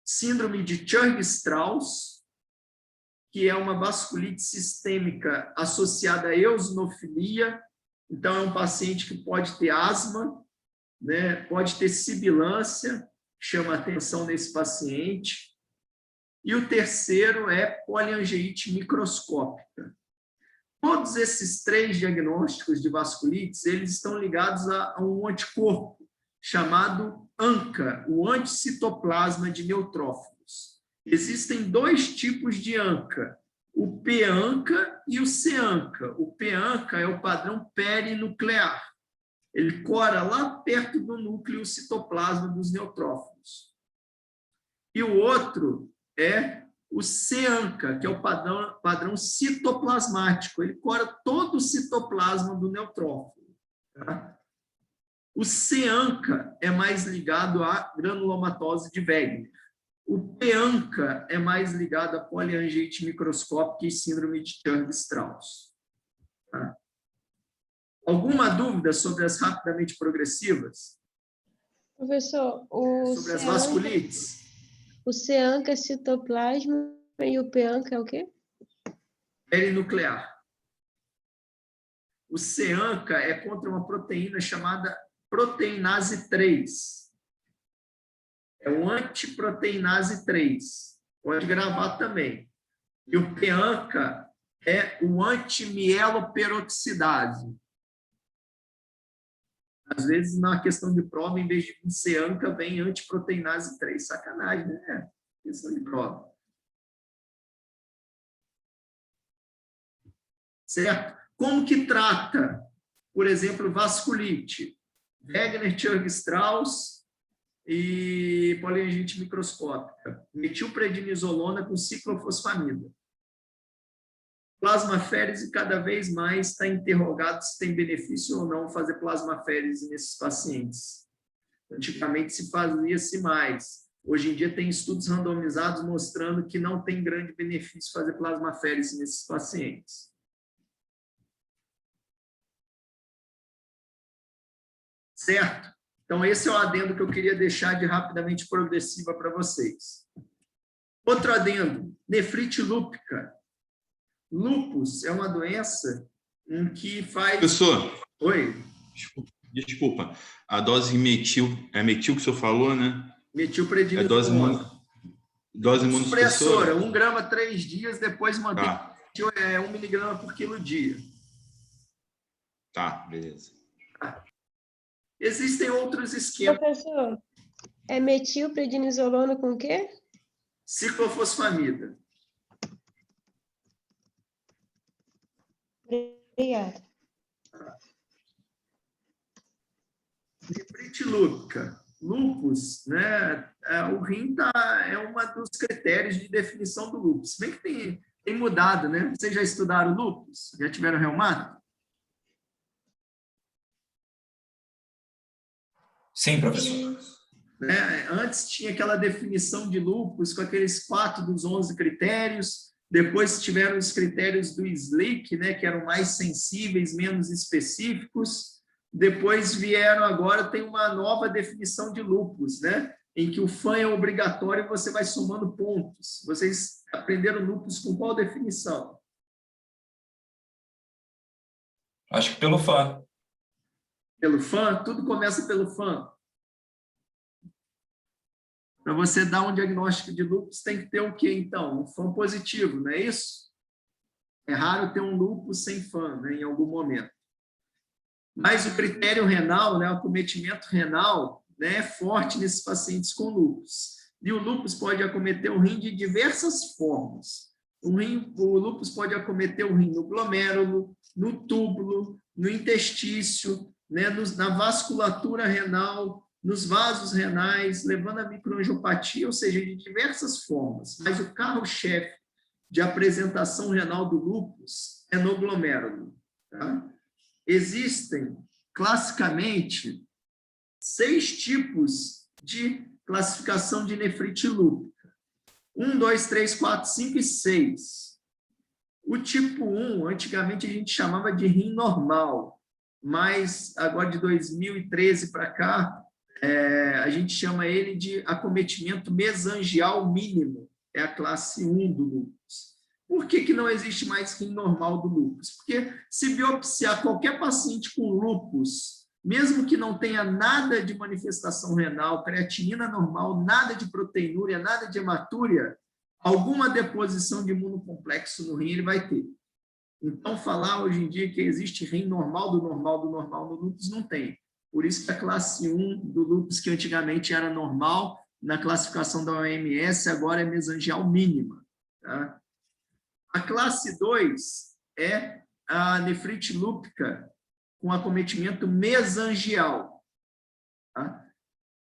Síndrome de Churg-Strauss, que é uma vasculite sistêmica associada à eosinofilia. Então, é um paciente que pode ter asma, né? Pode ter sibilância, chama atenção nesse paciente. E o terceiro é poliangeite microscópica. Todos esses 3 diagnósticos de vasculites, eles estão ligados a um anticorpo chamado ANCA, o anticitoplasma de neutrófilos. Existem 2 tipos de ANCA, o P-ANCA e o C-ANCA. O P-ANCA é o padrão perinuclear. Ele cora lá perto do núcleo citoplasma dos neutrófilos. E o outro é o C-ANCA, que é o padrão citoplasmático. Ele cora todo o citoplasma do neutrófilo. Tá? O C-ANCA é mais ligado à granulomatose de Wegener. O P-ANCA é mais ligado à poliangeite microscópica e síndrome de Churg-Strauss. Tá? Alguma dúvida sobre as rapidamente progressivas? Professor, sobre as vasculites? O C-ANCA é citoplasma e o P-ANCA é o quê? Perinuclear. O C-ANCA é contra uma proteína chamada proteinase 3. É o antiproteinase 3. Pode gravar também. E o P-ANCA é o antimieloperoxidase. Às vezes, na questão de prova, em vez de C-ANCA, vem antiproteinase 3. Sacanagem, né? Questão de prova. Certo? Como que trata, por exemplo, vasculite? Wegener, Churg-Strauss e poliangeite microscópica. Metilprednisolona com ciclofosfamida. Plasmaférese cada vez mais está interrogado se tem benefício ou não fazer plasmaférese nesses pacientes. Antigamente se fazia-se mais. Hoje em dia tem estudos randomizados mostrando que não tem grande benefício fazer plasmaférese nesses pacientes. Certo? Então, esse é o adendo que eu queria deixar de rapidamente progressiva para vocês. Outro adendo, nefrite lúpica. Lúpus é uma doença em que faz... Professor. Oi. Desculpa. A dose metil, é metil que o senhor falou, né? Metilprednisolona. Dose imunossupressora? 1 grama 3 dias, depois mantém 1 miligrama por quilo dia. Tá, beleza. Existem outros esquemas. Professor, é metilprednisolona com o quê? Ciclofosfamida. Obrigada. Nefrite lúpica. Lúpus, né? O rim é um dos critérios de definição do lúpus. Se bem que tem mudado, né? Vocês já estudaram lúpus? Já tiveram reumato? Sim, professor. Antes tinha aquela definição de lúpus com aqueles 4 dos 11 critérios. Depois tiveram os critérios do SLIC, né? Que eram mais sensíveis, menos específicos. Depois vieram agora, tem uma nova definição de lúpus, né? Em que o FAM é obrigatório e você vai somando pontos. Vocês aprenderam lúpus com qual definição? Acho que pelo FAM. Pelo FAM? Tudo começa pelo FAM. Para você dar um diagnóstico de lúpus, tem que ter o quê, então? Um FAM positivo, não é isso? É raro ter um lúpus sem FAM, né, em algum momento. Mas o critério renal, né, o acometimento renal, né, é forte nesses pacientes com lúpus. E o lúpus pode acometer o rim de diversas formas. O lúpus pode acometer o rim no glomérulo, no túbulo, no intestício, né, na vasculatura renal, nos vasos renais, levando a microangiopatia, ou seja, de diversas formas. Mas o carro-chefe de apresentação renal do lúpus é no glomérulo. Tá? Existem, classicamente, 6 tipos de classificação de nefrite lúpica. 1, 2, 3, 4, 5 e 6. O tipo 1, antigamente a gente chamava de rim normal, mas agora de 2013 para cá, a gente chama ele de acometimento mesangial mínimo, é a classe 1 do lúpus. Por que não existe mais rim normal do lúpus? Porque se biopsiar qualquer paciente com lúpus, mesmo que não tenha nada de manifestação renal, creatinina normal, nada de proteinúria, nada de hematúria, alguma deposição de imunocomplexo no rim ele vai ter. Então, falar hoje em dia que existe rim normal do normal do normal no lúpus, não tem. Por isso que a classe 1 do lúpus, que antigamente era normal, na classificação da OMS, agora é mesangial mínima. Tá? A classe 2 é a nefrite lúpica com acometimento mesangial. Tá?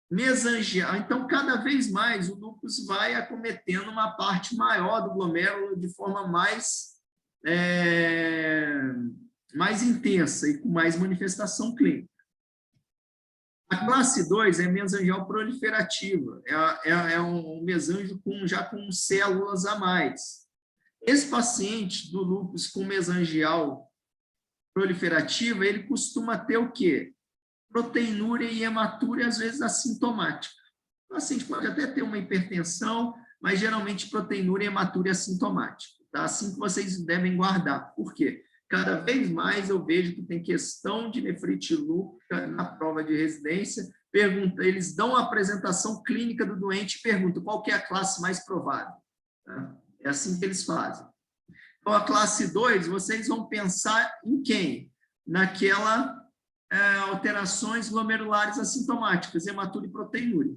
Mesangial. Então, cada vez mais, o lúpus vai acometendo uma parte maior do glomérulo de forma mais intensa e com mais manifestação clínica. A classe 2 é mesangial proliferativa, é um mesanjo já com células a mais. Esse paciente do lúpus com mesangial proliferativa, ele costuma ter o quê? Proteinúria e hematúria, às vezes assintomática. O paciente pode até ter uma hipertensão, mas geralmente proteinúria e hematúria assintomática. Tá? Assim que vocês devem guardar. Por quê? Cada vez mais eu vejo que tem questão de nefrite lúpica na prova de residência. Eles dão a apresentação clínica do doente e perguntam qual que é a classe mais provável. Tá? É assim que eles fazem. Então, a classe 2, vocês vão pensar em quem? Naquela alterações glomerulares assintomáticas, hematúria e proteinúria.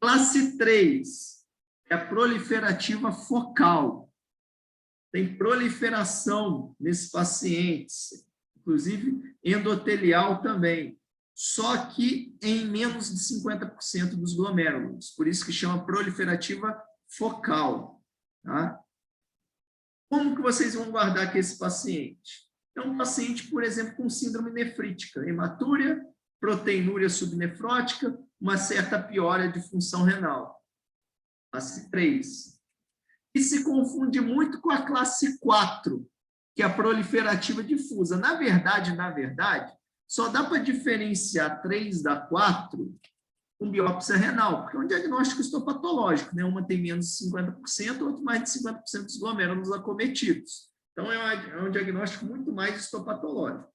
Classe 3 é a proliferativa focal. Tem proliferação nesses pacientes, inclusive endotelial também, só que em menos de 50% dos glomérulos, por isso que chama proliferativa focal. Tá? Como que vocês vão guardar aqui esse paciente? É um paciente, por exemplo, com síndrome nefrítica, hematúria, proteinúria subnefrótica, uma certa piora de função renal. Classe 3. E se confunde muito com a classe 4, que é a proliferativa difusa. Na verdade, só dá para diferenciar 3 da 4 com biópsia renal, porque é um diagnóstico histopatológico, né? Uma tem menos de 50%, outra mais de 50% dos glomérulos acometidos. Então, é um diagnóstico muito mais histopatológico.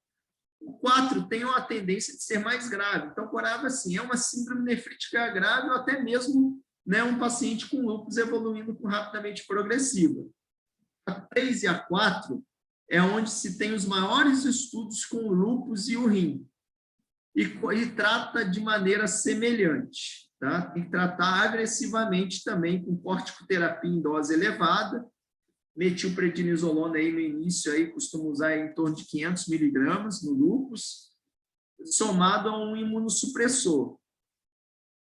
O 4 tem uma tendência de ser mais grave. Então, corava assim, é uma síndrome nefrítica grave ou até mesmo, né, um paciente com lúpus evoluindo com rapidamente progressiva. A 3 e a 4 é onde se tem os maiores estudos com o lúpus e o rim. E trata de maneira semelhante. Tá? Tem que tratar agressivamente também com corticoterapia em dose elevada. Metilprednisolona aí no início aí costuma usar em torno de 500 miligramas no lúpus, somado a um imunossupressor.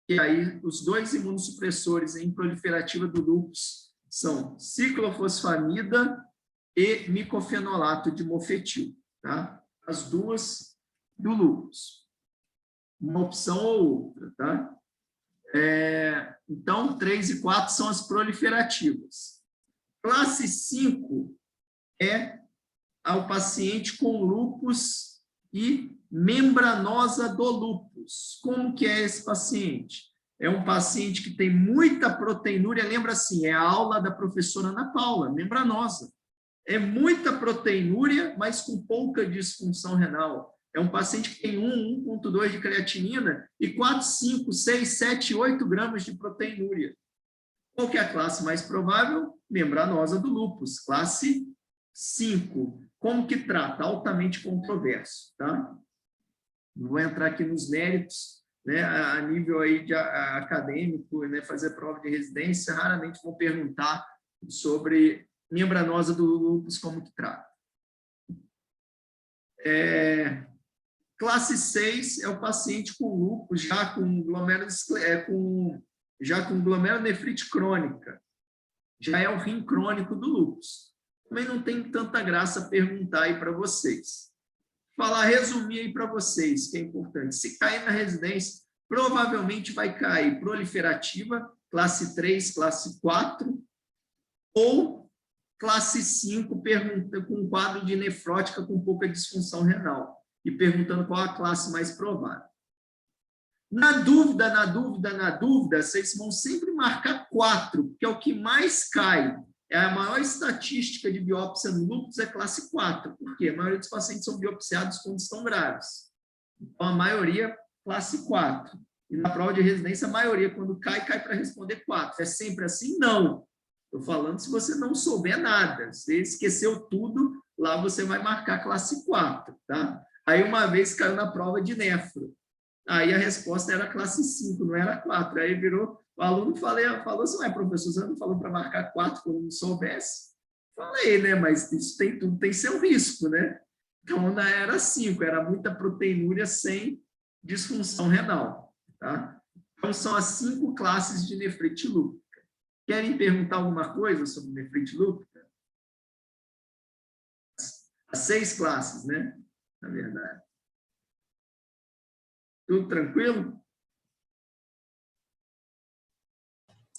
E aí os dois imunossupressores em proliferativa do lúpus são ciclofosfamida e micofenolato de mofetil, tá? As duas do lúpus. Uma opção ou outra, tá? Então, 3 e 4 são as proliferativas. Classe 5 é ao paciente com lúpus e membranosa do lúpus. Como que é esse paciente? É um paciente que tem muita proteinúria, lembra assim, é a aula da professora Ana Paula, membranosa. É muita proteinúria, mas com pouca disfunção renal. É um paciente que tem 1,2 de creatinina e 4, 5, 6, 7, 8 gramas de proteinúria. Qual que é a classe mais provável? Membranosa do lúpus, classe 5. Como que trata? Altamente controverso, tá? Não vou entrar aqui nos méritos, né, a nível aí de acadêmico, né, fazer prova de residência, raramente vão perguntar sobre membranosa do lúpus, como que trata. Classe 6 é o paciente com lúpus, já com glomerulonefrite crônica. Já é o rim crônico do lúpus. Também não tem tanta graça perguntar aí para vocês. Resumir aí para vocês, que é importante. Se cair na residência, provavelmente vai cair proliferativa, classe 3, classe 4, ou classe 5, com quadro de nefrótica com pouca disfunção renal. E perguntando qual a classe mais provável. Na dúvida, vocês vão sempre marcar 4, porque é o que mais cai. É a maior estatística de biópsia no lúpus é classe 4. Por quê? A maioria dos pacientes são biopsiados quando estão graves. Então, a maioria, classe 4. E na prova de residência, a maioria, quando cai para responder 4. É sempre assim? Não. Estou falando se você não souber nada. Se esqueceu tudo, lá você vai marcar classe 4, tá? Aí, uma vez, caiu na prova de nefro. Aí, a resposta era classe 5, não era 4. Aí, virou... O aluno falou assim, professor, você não falou para marcar 4 quando não soubesse? Falei, né? Mas isso tudo tem seu risco, né? Então, era 5. Era muita proteinúria sem disfunção renal, tá? Então, são as 5 classes de nefrite lúpica. Querem perguntar alguma coisa sobre nefrite lúpica? As 6 classes, né? Na verdade. Tudo tranquilo?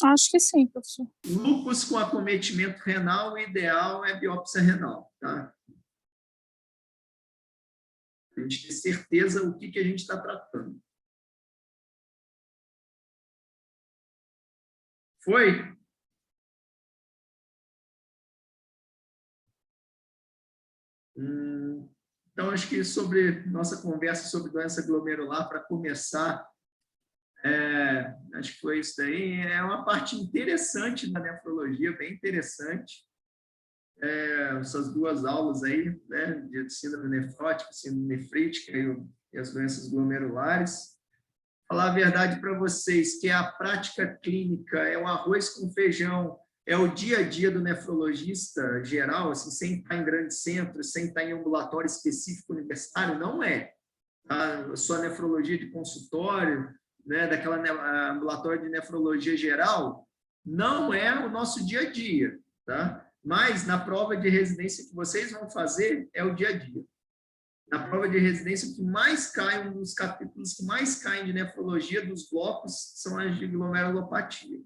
Acho que sim, professor. Lúpus com acometimento renal, o ideal é biópsia renal, tá? A gente ter certeza o que a gente está tratando. Foi? Então, acho que sobre nossa conversa sobre doença glomerular, para começar, acho que foi isso daí. É uma parte interessante da nefrologia, bem interessante. Essas 2 aulas aí, né, de síndrome nefrótica, síndrome nefrítica e as doenças glomerulares. Falar a verdade para vocês, que a prática clínica é o arroz com feijão, é o dia a dia do nefrologista geral, assim, sem estar em grandes centros, sem estar em ambulatório específico universitário, não é. A sua nefrologia de consultório, né, daquela ambulatório de nefrologia geral, não é o nosso dia a dia, tá? Mas na prova de residência que vocês vão fazer é o dia a dia. Na prova de residência, o que mais cai, um dos capítulos que mais caem de nefrologia dos blocos são as de glomerulopatia.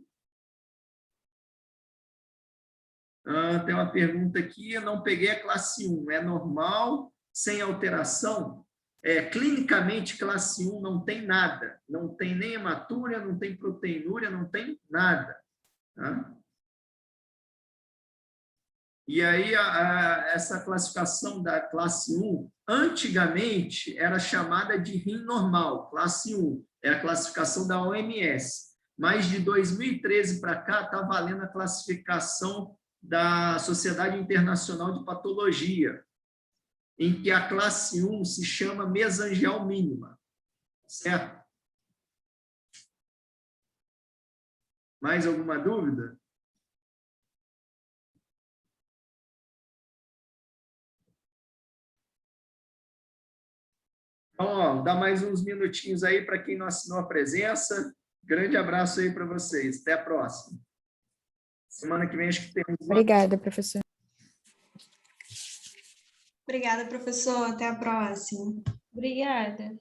Tem uma pergunta aqui, eu não peguei a classe 1, é normal, sem alteração? Clinicamente, classe 1 não tem nada, não tem nem hematúria, não tem proteinúria, não tem nada. Tá? E aí, essa classificação da classe 1, antigamente, era chamada de rim normal, classe 1, é a classificação da OMS. Mas de 2013 para cá, está valendo a classificação da Sociedade Internacional de Patologia, em que a classe 1 se chama mesangial mínima. Certo? Mais alguma dúvida? Então, ó, dá mais uns minutinhos aí para quem não assinou a presença. Grande abraço aí para vocês. Até a próxima. Semana que vem acho que temos... Obrigada, professor. Obrigada, professor. Até a próxima. Obrigada.